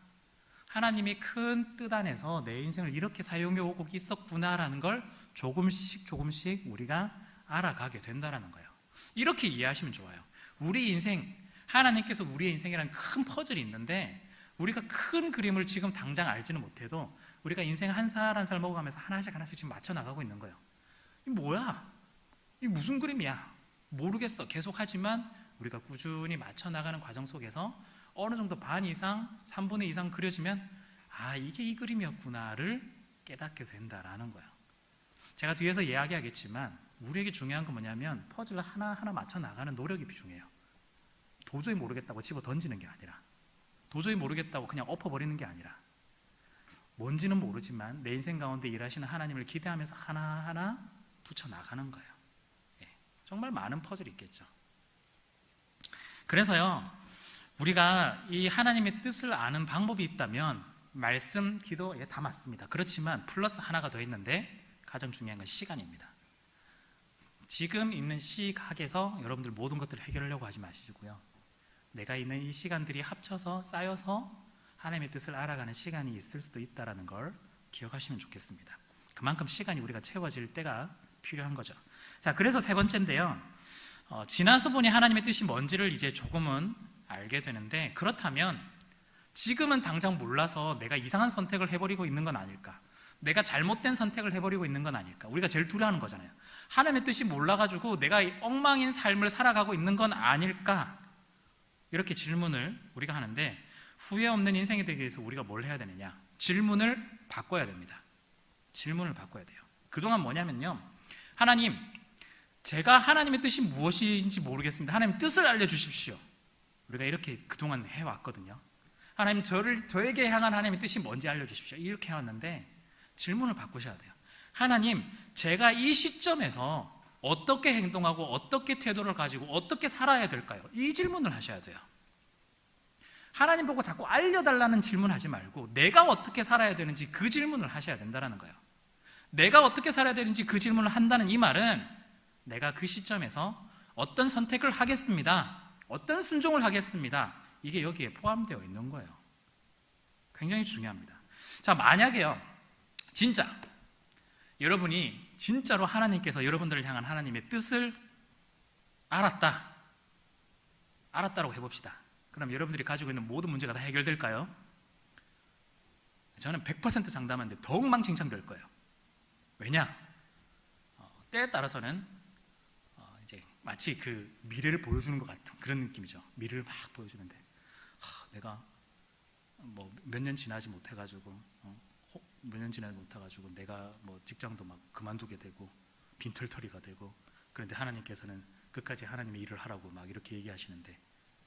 하나님이 큰 뜻 안에서 내 인생을 이렇게 사용해 오고 있었구나라는 걸 조금씩 우리가 알아가게 된다는 거예요. 이렇게 이해하시면 좋아요. 우리 인생, 하나님께서 우리의 인생이라는 큰 퍼즐이 있는데 우리가 큰 그림을 지금 당장 알지는 못해도 우리가 인생 한 살 한 살 먹어가면서 하나씩 지금 맞춰 나가고 있는 거예요. 이 뭐야? 이 무슨 그림이야? 모르겠어. 계속 하지만 우리가 꾸준히 맞춰 나가는 과정 속에서 어느 정도 반 이상, 3분의 2 이상 그려지면 이게 이 그림이었구나를 깨닫게 된다라는 거예요. 제가 뒤에서 이야기하겠지만 우리에게 중요한 건 뭐냐면 퍼즐을 하나하나 맞춰 나가는 노력이 중요해요. 도저히 모르겠다고 집어 던지는 게 아니라 도저히 모르겠다고 그냥 엎어버리는 게 아니라 뭔지는 모르지만 내 인생 가운데 일하시는 하나님을 기대하면서 하나하나 붙여나가는 거예요. 예, 정말 많은 퍼즐이 있겠죠. 그래서요, 우리가 이 하나님의 뜻을 아는 방법이 있다면 말씀, 기도, 다 맞습니다. 그렇지만 플러스 하나가 더 있는데 가장 중요한 건 시간입니다. 지금 있는 시각에서 여러분들 모든 것들을 해결하려고 하지 마시고요, 내가 있는 이 시간들이 합쳐서 쌓여서 하나님의 뜻을 알아가는 시간이 있을 수도 있다는 걸 기억하시면 좋겠습니다. 그만큼 시간이 우리가 채워질 때가 필요한 거죠. 자, 그래서 세 번째인데요, 지나서 보니 하나님의 뜻이 뭔지를 이제 조금은 알게 되는데, 그렇다면 지금은 당장 몰라서 내가 이상한 선택을 해버리고 있는 건 아닐까, 내가 잘못된 선택을 해버리고 있는 건 아닐까. 우리가 제일 두려워하는 거잖아요. 하나님의 뜻이 몰라가지고 내가 엉망인 삶을 살아가고 있는 건 아닐까, 이렇게 질문을 우리가 하는데, 후회 없는 인생이 되기 위해서 우리가 뭘 해야 되느냐? 질문을 바꿔야 됩니다. 질문을 바꿔야 돼요. 그동안 뭐냐면요, 하나님, 제가 하나님의 뜻이 무엇인지 모르겠습니다. 하나님 뜻을 알려주십시오. 우리가 이렇게 그동안 해왔거든요. 하나님, 저에게 향한 하나님의 뜻이 뭔지 알려주십시오. 이렇게 해왔는데 질문을 바꾸셔야 돼요. 하나님, 제가 이 시점에서 어떻게 행동하고 어떻게 태도를 가지고 어떻게 살아야 될까요? 이 질문을 하셔야 돼요. 하나님 보고 자꾸 알려달라는 질문하지 말고 내가 어떻게 살아야 되는지 그 질문을 하셔야 된다는 거예요. 내가 어떻게 살아야 되는지 그 질문을 한다는 이 말은 내가 그 시점에서 어떤 선택을 하겠습니다, 어떤 순종을 하겠습니다, 이게 여기에 포함되어 있는 거예요. 굉장히 중요합니다. 자, 만약에요, 진짜 여러분이 진짜로 하나님께서 여러분들을 향한 하나님의 뜻을 알았다라고 해봅시다. 그럼 여러분들이 가지고 있는 모든 문제가 다 해결될까요? 저는 100% 장담하는데 더 엉망진창될 거예요. 왜냐? 때에 따라서는 이제 마치 그 미래를 보여주는 것 같은 그런 느낌이죠. 미래를 막 보여주는데, 내가 뭐 몇 년 지나지 못해가지고 내가 뭐 직장도 막 그만두게 되고 빈털터리가 되고, 그런데 하나님께서는 끝까지 하나님의 일을 하라고 막 이렇게 얘기하시는데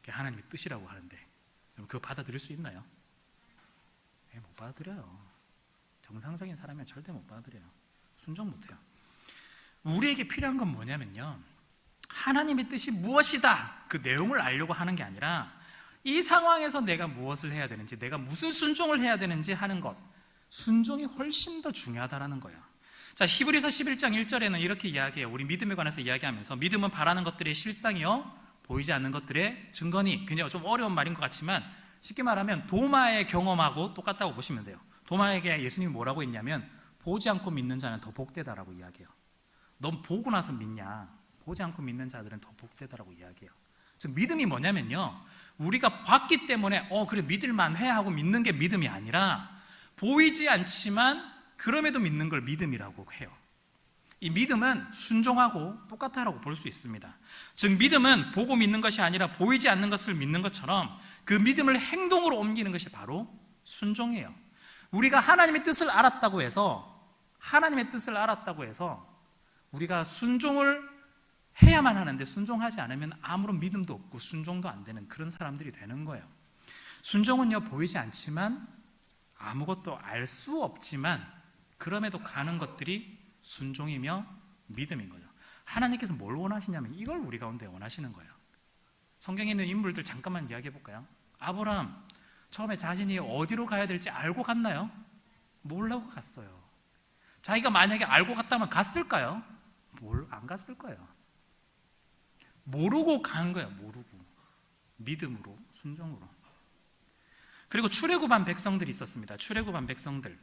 그게 하나님의 뜻이라고 하는데, 여러분 그거 받아들일 수 있나요? 못 받아들여요. 정상적인 사람이면 절대 못 받아들여요. 순종 못해요. 우리에게 필요한 건 뭐냐면요, 하나님의 뜻이 무엇이다, 그 내용을 알려고 하는 게 아니라 이 상황에서 내가 무엇을 해야 되는지, 내가 무슨 순종을 해야 되는지 하는 것, 순종이 훨씬 더 중요하다는 거예요. 자, 히브리서 11장 1절에는 이렇게 이야기해요. 우리 믿음에 관해서 이야기하면서, 믿음은 바라는 것들의 실상이요 보이지 않는 것들의 증거니. 그냥 좀 어려운 말인 것 같지만 쉽게 말하면 도마의 경험하고 똑같다고 보시면 돼요. 도마에게 예수님이 뭐라고 했냐면, 보지 않고 믿는 자는 더 복되다라고 이야기해요. 넌 보고 나서 믿냐? 보지 않고 믿는 자들은 더 복되다라고 이야기해요. 즉 믿음이 뭐냐면요, 우리가 봤기 때문에 그래 믿을만해 하고 믿는 게 믿음이 아니라, 보이지 않지만 그럼에도 믿는 걸 믿음이라고 해요. 이 믿음은 순종하고 똑같다라고 볼 수 있습니다. 즉 믿음은 보고 믿는 것이 아니라 보이지 않는 것을 믿는 것처럼 그 믿음을 행동으로 옮기는 것이 바로 순종이에요. 우리가 하나님의 뜻을 알았다고 해서 우리가 순종을 해야만 하는데, 순종하지 않으면 아무런 믿음도 없고 순종도 안 되는 그런 사람들이 되는 거예요. 순종은요, 보이지 않지만 아무것도 알 수 없지만 그럼에도 가는 것들이 순종이며 믿음인 거죠. 하나님께서 뭘 원하시냐면 이걸 우리 가운데 원하시는 거예요. 성경에 있는 인물들 잠깐만 이야기해 볼까요? 아브라함, 처음에 자신이 어디로 가야 될지 알고 갔나요? 모르고 갔어요. 자기가 만약에 알고 갔다면 갔을까요? 안 갔을 거예요. 모르고 간 거예요. 모르고. 믿음으로, 순종으로. 그리고 출애굽한 백성들이 있었습니다. 출애굽한 백성들,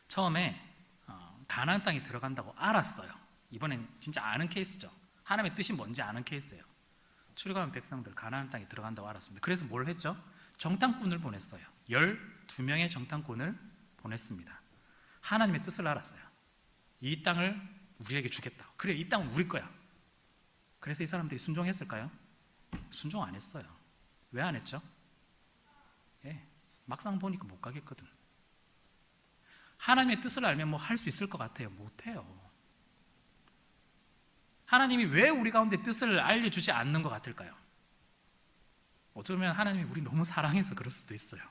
처음에 가나안 땅에 들어간다고 알았어요. 이번엔 진짜 아는 케이스죠. 하나님의 뜻이 뭔지 아는 케이스예요. 출애굽한 백성들 가나안 땅에 들어간다고 알았습니다. 그래서 뭘 했죠? 정탐꾼을 보냈어요. 12명의 정탐꾼을 보냈습니다. 하나님의 뜻을 알았어요. 이 땅을 우리에게 주겠다. 그래, 이 땅은 우리 거야. 그래서 이 사람들이 순종했을까요? 순종 안 했어요. 왜 안 했죠? 막상 보니까 못 가겠거든. 하나님의 뜻을 알면 뭐 할 수 있을 것 같아요? 못해요. 하나님이 왜 우리 가운데 뜻을 알려주지 않는 것 같을까요? 어쩌면 하나님이 우리 너무 사랑해서 그럴 수도 있어요.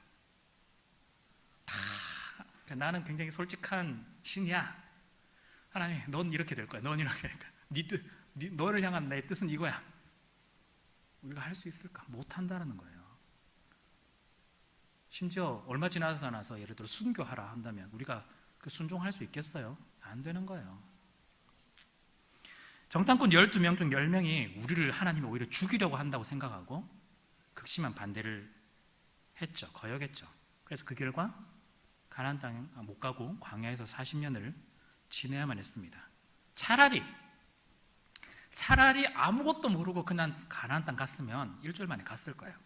나는 굉장히 솔직한 신이야. 하나님, 넌 이렇게 될 거야. 넌 이렇게 될 거야. 너를 향한 내 뜻은 이거야. 우리가 할 수 있을까? 못한다라는 거예요. 심지어 얼마 지나서 나서 예를 들어 순교하라 한다면 우리가 그 순종할 수 있겠어요? 안 되는 거예요. 정탐꾼 12명 중 10명이 우리를 하나님이 오히려 죽이려고 한다고 생각하고 극심한 반대를 했죠. 거역했죠. 그래서 그 결과 가나안 땅 못 가고 광야에서 40년을 지내야만 했습니다. 차라리 아무것도 모르고 그냥 가나안 땅 갔으면 일주일 만에 갔을 거예요.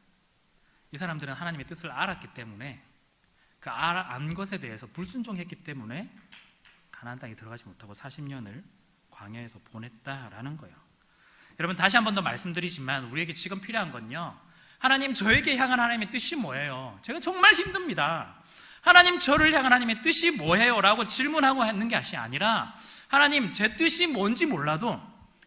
이 사람들은 하나님의 뜻을 알았기 때문에 그 안 것에 대해서 불순종했기 때문에 가나안 땅에 들어가지 못하고 40년을 광야에서 보냈다라는 거예요. 여러분, 다시 한 번 더 말씀드리지만 우리에게 지금 필요한 건요, 하나님, 저에게 향한 하나님의 뜻이 뭐예요? 제가 정말 힘듭니다. 하나님, 저를 향한 하나님의 뜻이 뭐예요? 라고 질문하고 있는 게 아니라, 하나님, 제 뜻이 뭔지 몰라도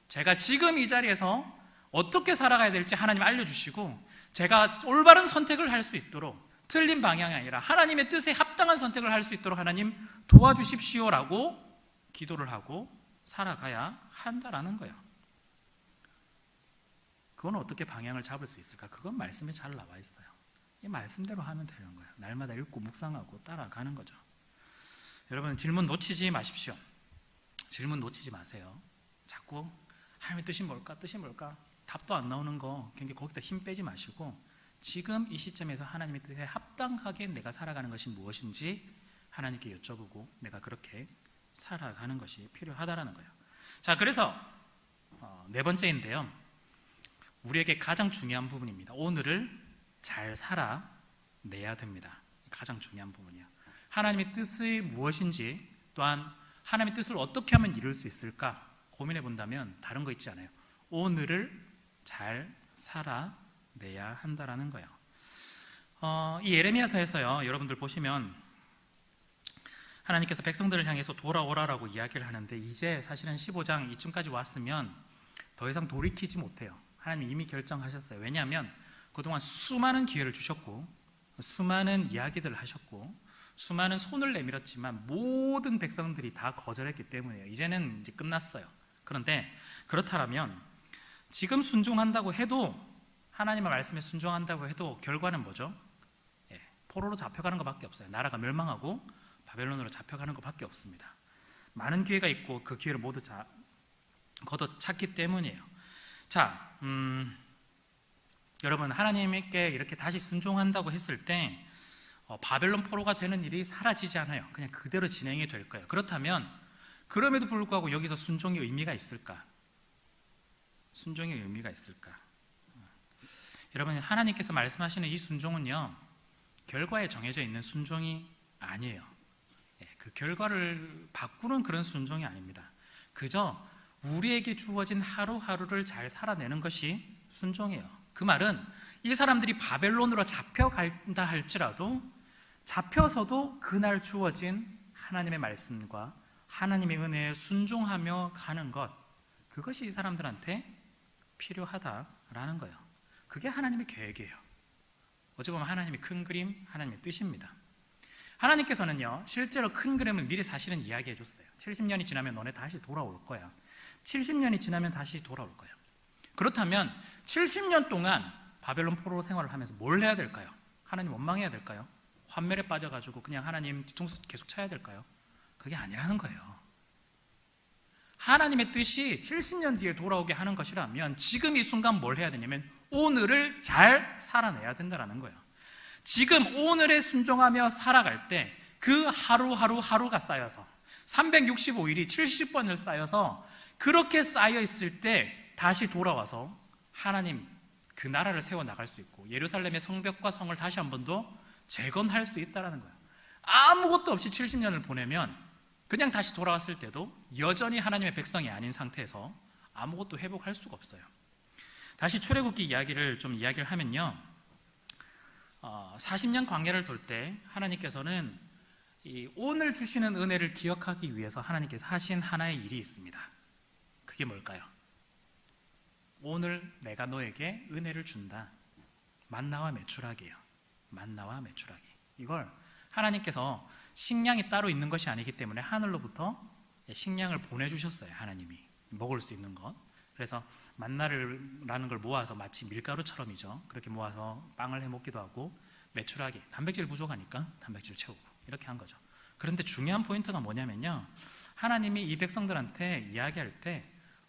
제가 지금 이 자리에서 어떻게 살아가야 될지 하나님 알려주시고 제가 올바른 선택을 할 수 있도록, 틀린 방향이 아니라 하나님의 뜻에 합당한 선택을 할 수 있도록 하나님 도와주십시오라고 기도를 하고 살아가야 한다라는 거예요. 그건 어떻게 방향을 잡을 수 있을까? 그건 말씀에 잘 나와 있어요. 이 말씀대로 하면 되는 거예요. 날마다 읽고 묵상하고 따라가는 거죠. 여러분, 질문 놓치지 마십시오. 질문 놓치지 마세요. 자꾸 하나님의 뜻이 뭘까? 뜻이 뭘까? 답도 안 나오는 거 굉장히 거기다 힘 빼지 마시고 지금 이 시점에서 하나님의 뜻에 합당하게 내가 살아가는 것이 무엇인지 하나님께 여쭤보고 내가 그렇게 살아가는 것이 필요하다라는 거예요. 자, 그래서 네 번째인데요, 우리에게 가장 중요한 부분입니다. 오늘을 잘 살아내야 됩니다. 가장 중요한 부분이에요. 하나님의 뜻이 무엇인지, 또한 하나님의 뜻을 어떻게 하면 이룰 수 있을까 고민해 본다면 다른 거 있지 않아요. 오늘을 잘 살아내야 한다라는 거예요. 이 예레미야서에서요, 여러분들 보시면 하나님께서 백성들을 향해서 돌아오라라고 이야기를 하는데, 이제 사실은 15장 이쯤까지 왔으면 더 이상 돌이키지 못해요. 하나님이 이미 결정하셨어요. 왜냐하면 그동안 수많은 기회를 주셨고 수많은 이야기들을 하셨고 수많은 손을 내밀었지만 모든 백성들이 다 거절했기 때문이에요. 이제는 이제 끝났어요. 그런데 그렇다면 지금 순종한다고 해도, 하나님의 말씀에 순종한다고 해도 결과는 뭐죠? 포로로 잡혀가는 것밖에 없어요. 나라가 멸망하고 바벨론으로 잡혀가는 것밖에 없습니다. 많은 기회가 있고 그 기회를 모두 걷어찼기 때문이에요. 자, 여러분, 하나님께 이렇게 다시 순종한다고 했을 때 바벨론 포로가 되는 일이 사라지지 않아요. 그냥 그대로 진행이 될 거예요. 그렇다면 그럼에도 불구하고 여기서 순종의 의미가 있을까? 순종의 의미가 있을까? 여러분, 하나님께서 말씀하시는 이 순종은요, 결과에 정해져 있는 순종이 아니에요. 그 결과를 바꾸는 그런 순종이 아닙니다. 그저 우리에게 주어진 하루하루를 잘 살아내는 것이 순종이에요. 그 말은 이 사람들이 바벨론으로 잡혀간다 할지라도 잡혀서도 그날 주어진 하나님의 말씀과 하나님의 은혜에 순종하며 가는 것, 그것이 이 사람들한테 필요하다라는 거예요. 그게 하나님의 계획이에요. 어찌 보면 하나님의 큰 그림, 하나님의 뜻입니다. 하나님께서는요, 실제로 큰 그림을 미리 사실은 이야기해 줬어요. 70년이 지나면 너네 다시 돌아올 거야. 70년이 지나면 다시 돌아올 거예요. 그렇다면 70년 동안 바벨론 포로 생활을 하면서 뭘 해야 될까요? 하나님 원망해야 될까요? 환멸에 빠져가지고 그냥 하나님 뒤통수 계속 쳐야 될까요? 그게 아니라는 거예요. 하나님의 뜻이 70년 뒤에 돌아오게 하는 것이라면 지금 이 순간 뭘 해야 되냐면 오늘을 잘 살아내야 된다는 거예요. 지금 오늘에 순종하며 살아갈 때 그 하루가 쌓여서 365일이 70번을 쌓여서 그렇게 쌓여 있을 때 다시 돌아와서 하나님 그 나라를 세워나갈 수 있고 예루살렘의 성벽과 성을 다시 한 번 더 재건할 수 있다는 거예요. 아무것도 없이 70년을 보내면 그냥 다시 돌아왔을 때도 여전히 하나님의 백성이 아닌 상태에서 아무것도 회복할 수가 없어요. 다시 출애굽기 이야기를 하면요, 40년 광야를 돌 때 하나님께서는 이 오늘 주시는 은혜를 기억하기 위해서 하나님께서 하신 하나의 일이 있습니다. 그게 뭘까요? 오늘 내가 너에게 은혜를 준다. 만나와 메추라기예요. 만나와 메추라기. 이걸 하나님께서 식량이 따로 있는 것이 아니기 때문에 하늘로부터 식량을 보내주셨어요. 하나님이 먹을 수 있는 것. 그래서 만나라는 걸 모아서 마치 밀가루처럼이죠. 그렇게 모아서 빵을 해 먹기도 하고, 메추라기, 단백질 부족하니까 단백질 채우고 이렇게 한 거죠. 그런데 중요한 포인트가 뭐냐면요, 하나님이 이 백성들한테 이야기할 때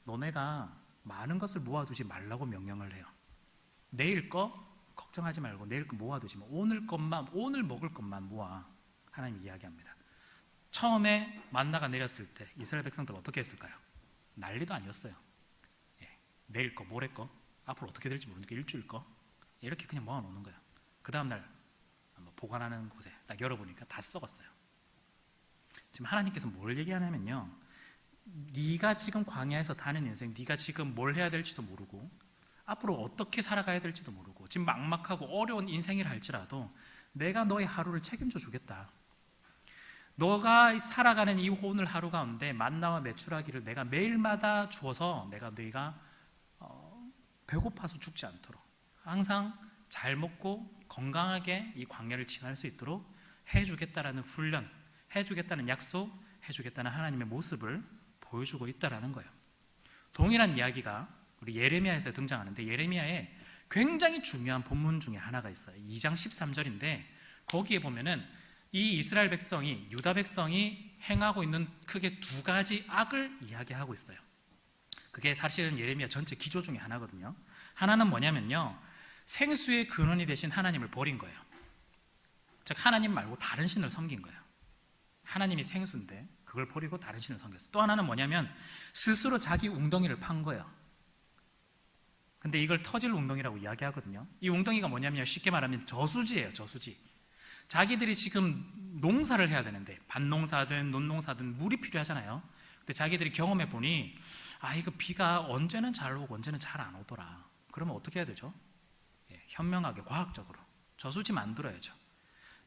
너네가 많은 것을 모아두지 말라고 명령을 해요. 내일 거 걱정하지 말고 내일 거 모아두지 마. 오늘 것만, 오늘 먹을 것만 모아. 하나님이 이야기합니다. 처음에 만나가 내렸을 때 이스라엘 백성들 어떻게 했을까요? 난리도 아니었어요. 내일 거, 모레 거, 앞으로 어떻게 될지 모르니까 일주일 거 이렇게 그냥 모아놓는 거예요. 그 다음날 보관하는 곳에 딱 열어보니까 다 썩었어요. 지금 하나님께서 뭘 얘기하냐면요, 네가 지금 광야에서 다니는 인생, 네가 지금 뭘 해야 될지도 모르고 앞으로 어떻게 살아가야 될지도 모르고 지금 막막하고 어려운 인생이라 할지라도 내가 너의 하루를 책임져 주겠다. 너가 살아가는 이 오늘 하루 가운데 만나와 메추라기를 내가 매일마다 주어서 너희가 배고파서 죽지 않도록 항상 잘 먹고 건강하게 이 광야를 지날 수 있도록 해주겠다라는 훈련, 해주겠다는 약속, 해주겠다는 하나님의 모습을 보여주고 있다라는 거예요. 동일한 이야기가 우리 예레미야에서 등장하는데, 예레미야에 굉장히 중요한 본문 중에 하나가 있어요. 2장 13절인데 거기에 보면은 이 이스라엘 백성이, 유다 백성이 행하고 있는 크게 두 가지 악을 이야기하고 있어요. 그게 사실은 예레미야 전체 기조 중에 하나거든요. 하나는 뭐냐면요, 생수의 근원이 되신 하나님을 버린 거예요. 즉 하나님 말고 다른 신을 섬긴 거예요. 하나님이 생수인데 그걸 버리고 다른 신을 섬겼어요. 또 하나는 뭐냐면 스스로 자기 웅덩이를 판 거예요. 근데 이걸 터질 웅덩이라고 이야기하거든요. 이 웅덩이가 뭐냐면 쉽게 말하면 저수지예요. 저수지. 자기들이 지금 농사를 해야 되는데 밭농사든 논농사든 물이 필요하잖아요. 근데 자기들이 경험해 보니 이거 비가 언제는 잘 오고 언제는 잘 안 오더라. 그러면 어떻게 해야 되죠? 현명하게 과학적으로 저수지 만들어야죠.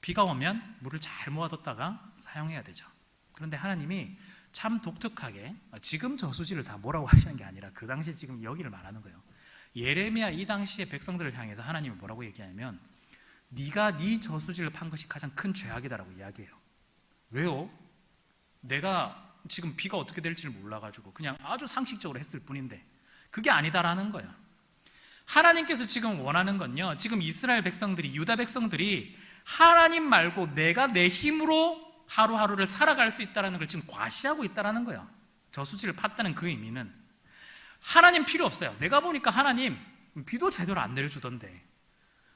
비가 오면 물을 잘 모아뒀다가 사용해야 되죠. 그런데 하나님이 참 독특하게 지금 저수지를 다 뭐라고 하시는 게 아니라 그 당시 지금 여기를 말하는 거예요. 예레미야 이 당시의 백성들을 향해서 하나님이 뭐라고 얘기하냐면 네가 네 저수지를 판 것이 가장 큰 죄악이다라고 이야기해요. 왜요? 내가 지금 비가 어떻게 될지를 몰라가지고 그냥 아주 상식적으로 했을 뿐인데 그게 아니다라는 거예요. 하나님께서 지금 원하는 건요, 지금 이스라엘 백성들이, 유다 백성들이 하나님 말고 내가 내 힘으로 하루하루를 살아갈 수 있다는 걸 지금 과시하고 있다는 거예요. 저수지를 팠다는 그 의미는 하나님 필요 없어요. 내가 보니까 하나님 비도 제대로 안 내려주던데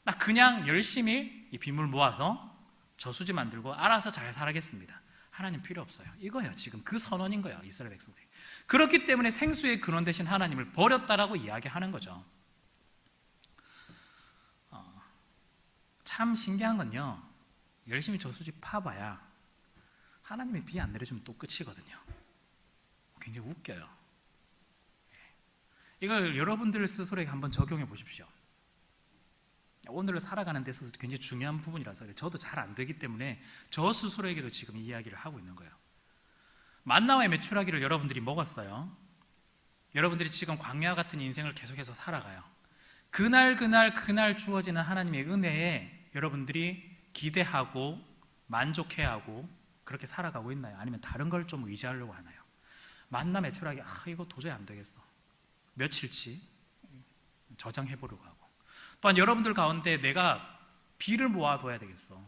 나 그냥 열심히 이 빗물 모아서 저수지 만들고 알아서 잘 살아겠습니다. 하나님 필요 없어요. 이거예요. 지금 그 선언인 거예요. 이스라엘 백성들이. 그렇기 때문에 생수의 근원 되신 하나님을 버렸다라고 이야기하는 거죠. 참 신기한 건요, 열심히 저수지 파봐야 하나님이 비 안 내려주면 또 끝이거든요. 굉장히 웃겨요. 이걸 여러분들 스스로에게 한번 적용해 보십시오. 오늘을 살아가는 데 있어서 굉장히 중요한 부분이라서 저도 잘 안 되기 때문에 저 스스로에게도 지금 이 이야기를 하고 있는 거예요. 만나와 메추라기를 여러분들이 먹었어요. 여러분들이 지금 광야 같은 인생을 계속해서 살아가요. 그날 주어지는 하나님의 은혜에 여러분들이 기대하고 만족해하고 그렇게 살아가고 있나요? 아니면 다른 걸 좀 의지하려고 하나요? 만나 메추라기, 이거 도저히 안 되겠어. 며칠치 저장해보려고 하고, 또한 여러분들 가운데 내가 비를 모아둬야 되겠어.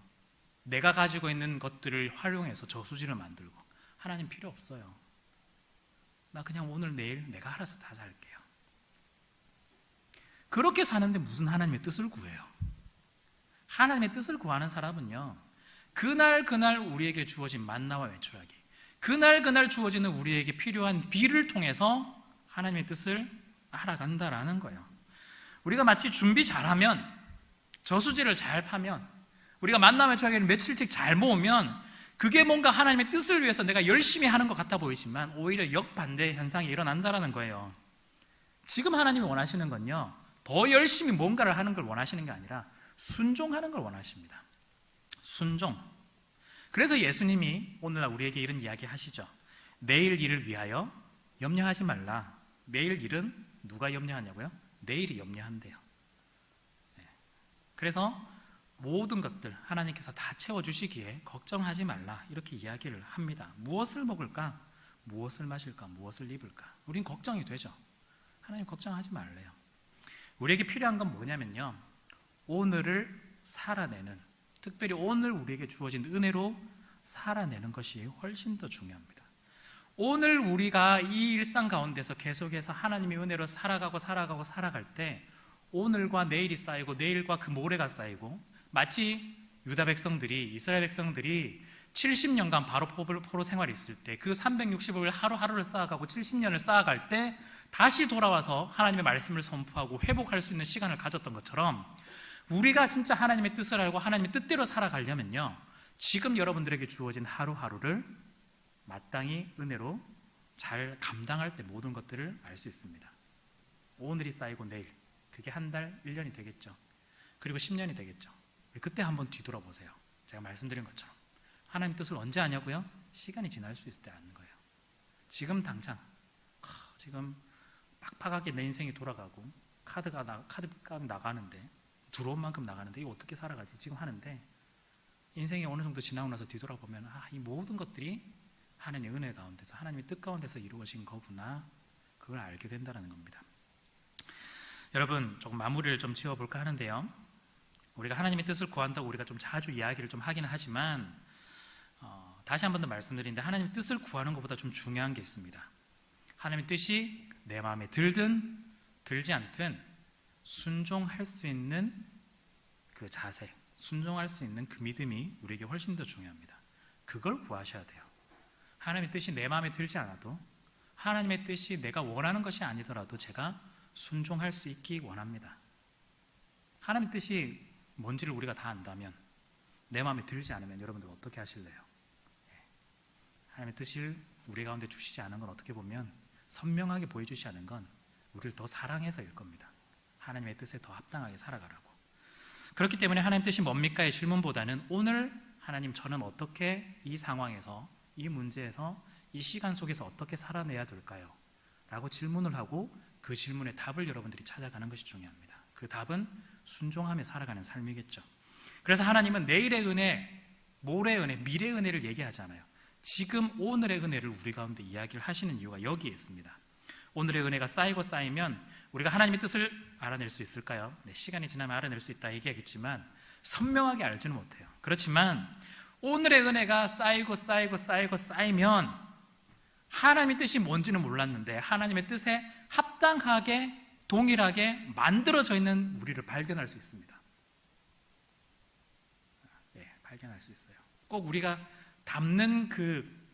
내가 가지고 있는 것들을 활용해서 저수지를 만들고, 하나님 필요 없어요. 나 그냥 오늘 내일 내가 알아서 다 살게요. 그렇게 사는데 무슨 하나님의 뜻을 구해요? 하나님의 뜻을 구하는 사람은요, 그날 우리에게 주어진 만나와 메추라기, 그날 주어지는 우리에게 필요한 비를 통해서 하나님의 뜻을 알아간다라는 거예요. 우리가 마치 준비 잘하면, 저수지를 잘 파면, 우리가 만나 메추라기를 며칠씩 잘 모으면 그게 뭔가 하나님의 뜻을 위해서 내가 열심히 하는 것 같아 보이지만 오히려 역반대의 현상이 일어난다라는 거예요. 지금 하나님이 원하시는 건요, 더 열심히 뭔가를 하는 걸 원하시는 게 아니라 순종하는 걸 원하십니다. 순종. 그래서 예수님이 오늘날 우리에게 이런 이야기 하시죠. 내일 일을 위하여 염려하지 말라. 내일 일은 누가 염려하냐고요? 내일이 염려한대요. 그래서 모든 것들 하나님께서 다 채워주시기에 걱정하지 말라 이렇게 이야기를 합니다. 무엇을 먹을까? 무엇을 마실까? 무엇을 입을까? 우린 걱정이 되죠. 하나님 걱정하지 말래요. 우리에게 필요한 건 뭐냐면요, 오늘을 살아내는, 특별히 오늘 우리에게 주어진 은혜로 살아내는 것이 훨씬 더 중요합니다. 오늘 우리가 이 일상 가운데서 계속해서 하나님의 은혜로 살아갈 때 오늘과 내일이 쌓이고 내일과 그 모레가 쌓이고, 마치 유다 백성들이, 이스라엘 백성들이 70년간 바로 포로 생활이 있을 때 그 365일 하루하루를 쌓아가고 70년을 쌓아갈 때 다시 돌아와서 하나님의 말씀을 선포하고 회복할 수 있는 시간을 가졌던 것처럼, 우리가 진짜 하나님의 뜻을 알고 하나님의 뜻대로 살아가려면요, 지금 여러분들에게 주어진 하루하루를 마땅히 은혜로 잘 감당할 때 모든 것들을 알 수 있습니다. 오늘이 쌓이고 내일, 그게 한 달, 1년이 되겠죠. 그리고 10년이 되겠죠. 그때 한번 뒤돌아보세요. 제가 말씀드린 것처럼 하나님 뜻을 언제 아냐고요? 시간이 지날 수 있을 때 아는 거예요. 지금 당장 지금 빡빡하게 내 인생이 돌아가고 카드값 나가는데, 들어온 만큼 나가는데 이거 어떻게 살아가지 지금 하는데, 인생이 어느 정도 지나고 나서 뒤돌아보면 이 모든 것들이 하나님의 은혜 가운데서, 하나님의 뜻 가운데서 이루어진 거구나, 그걸 알게 된다는 겁니다. 여러분, 조금 마무리를 좀 지어볼까 하는데요, 우리가 하나님의 뜻을 구한다고 우리가 좀 자주 이야기를 좀 하기는 하지만 다시 한 번 더 말씀드리는데, 하나님의 뜻을 구하는 것보다 좀 중요한 게 있습니다. 하나님의 뜻이 내 마음에 들든 들지 않든 순종할 수 있는 그 자세, 순종할 수 있는 그 믿음이 우리에게 훨씬 더 중요합니다. 그걸 구하셔야 돼요. 하나님의 뜻이 내 마음에 들지 않아도, 하나님의 뜻이 내가 원하는 것이 아니더라도 제가 순종할 수 있기 원합니다. 하나님의 뜻이 뭔지를 우리가 다 안다면, 내 마음에 들지 않으면 여러분들 어떻게 하실래요? 하나님의 뜻을 우리 가운데 주시지 않은 건, 어떻게 보면 선명하게 보여주시지 않은 건 우리를 더 사랑해서일 겁니다. 하나님의 뜻에 더 합당하게 살아가라고. 그렇기 때문에 하나님 뜻이 뭡니까의 질문보다는, 오늘 하나님 저는 어떻게 이 상황에서, 이 문제에서, 이 시간 속에서 어떻게 살아내야 될까요? 라고 질문을 하고 그 질문의 답을 여러분들이 찾아가는 것이 중요합니다. 그 답은 순종하며 살아가는 삶이겠죠. 그래서 하나님은 내일의 은혜, 모레의 은혜, 미래의 은혜를 얘기하잖아요. 지금 오늘의 은혜를 우리 가운데 이야기를 하시는 이유가 여기에 있습니다. 오늘의 은혜가 쌓이고 쌓이면 우리가 하나님의 뜻을 알아낼 수 있을까요? 네, 시간이 지나면 알아낼 수 있다 얘기하겠지만 선명하게 알지는 못해요. 그렇지만 오늘의 은혜가 쌓이면 하나님의 뜻이 뭔지는 몰랐는데 하나님의 뜻에 합당하게, 동일하게 만들어져 있는 우리를 발견할 수 있습니다. 네, 발견할 수 있어요. 꼭 우리가 닮는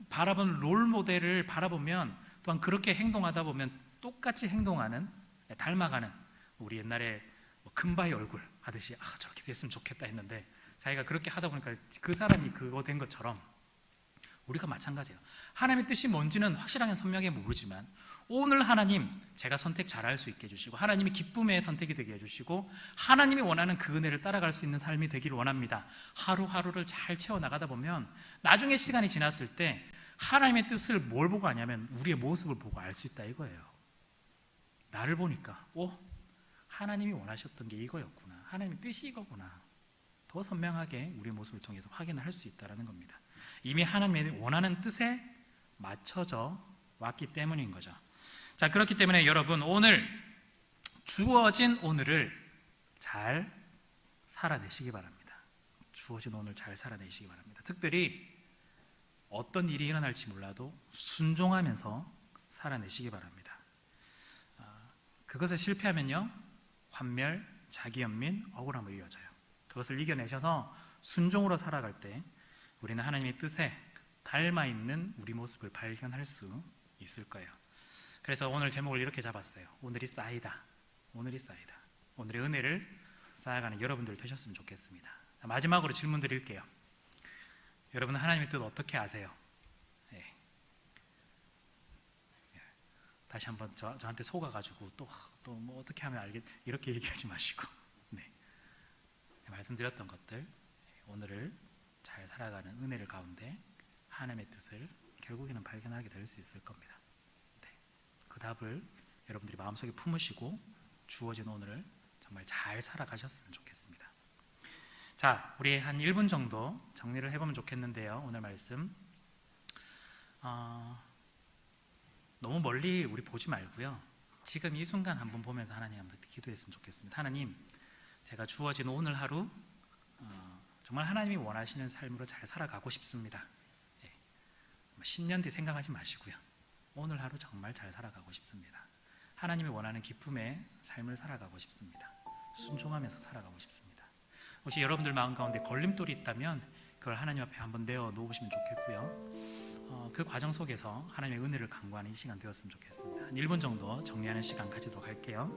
바라본 롤 모델을 바라보면, 또한 그렇게 행동하다 보면 똑같이 행동하는, 닮아가는, 우리 옛날에 큰바위 얼굴 하듯이 저렇게 됐으면 좋겠다 했는데 자기가 그렇게 하다 보니까 그 사람이 그거 된 것처럼 우리가 마찬가지예요. 하나님의 뜻이 뭔지는 확실하게 선명하게 모르지만 오늘 하나님 제가 선택 잘할 수 있게 해주시고, 하나님이 기쁨의 선택이 되게 해주시고, 하나님이 원하는 그 은혜를 따라갈 수 있는 삶이 되기를 원합니다. 하루하루를 잘 채워나가다 보면 나중에 시간이 지났을 때 하나님의 뜻을 뭘 보고 아냐면 우리의 모습을 보고 알 수 있다 이거예요. 나를 보니까 하나님이 원하셨던 게 이거였구나, 하나님의 뜻이 이거구나, 더 선명하게 우리의 모습을 통해서 확인을 할 수 있다는 겁니다. 이미 하나님의 원하는 뜻에 맞춰져 왔기 때문인 거죠. 자, 그렇기 때문에 여러분, 오늘 주어진 오늘을 잘 살아내시기 바랍니다. 주어진 오늘 잘 살아내시기 바랍니다. 특별히 어떤 일이 일어날지 몰라도 순종하면서 살아내시기 바랍니다. 그것을 실패하면요, 환멸, 자기연민, 억울함을 이어져요. 그것을 이겨내셔서 순종으로 살아갈 때 우리는 하나님의 뜻에 닮아있는 우리 모습을 발견할 수 있을 거예요. 그래서 오늘 제목을 이렇게 잡았어요. 오늘이 쌓이다. 오늘이 쌓이다. 오늘의 은혜를 쌓아가는 여러분들 되셨으면 좋겠습니다. 마지막으로 질문 드릴게요. 여러분은 하나님의 뜻 어떻게 아세요? 네. 다시 한번 저한테 속아가지고 또 뭐 어떻게 하면 알겠, 이렇게 얘기하지 마시고, 네, 말씀드렸던 것들, 오늘을 잘 살아가는 은혜를 가운데 하나님의 뜻을 결국에는 발견하게 될 수 있을 겁니다. 네. 그 답을 여러분들이 마음속에 품으시고 주어진 오늘을 정말 잘 살아가셨으면 좋겠습니다. 자, 우리 한 1분 정도 정리를 해보면 좋겠는데요. 오늘 말씀 너무 멀리 우리 보지 말고요. 지금 이 순간 한번 보면서 하나님 한번 기도했으면 좋겠습니다. 하나님, 제가 주어진 오늘 하루 정말 하나님이 원하시는 삶으로 잘 살아가고 싶습니다. 10년 뒤 생각하지 마시고요. 오늘 하루 정말 잘 살아가고 싶습니다. 하나님이 원하는 기쁨의 삶을 살아가고 싶습니다. 순종하면서 살아가고 싶습니다. 혹시 여러분들 마음 가운데 걸림돌이 있다면 그걸 하나님 앞에 한번 내어 놓으시면 좋겠고요. 그 과정 속에서 하나님의 은혜를 간구하는 이 시간 되었으면 좋겠습니다. 한 1분 정도 정리하는 시간 가지도록 할게요.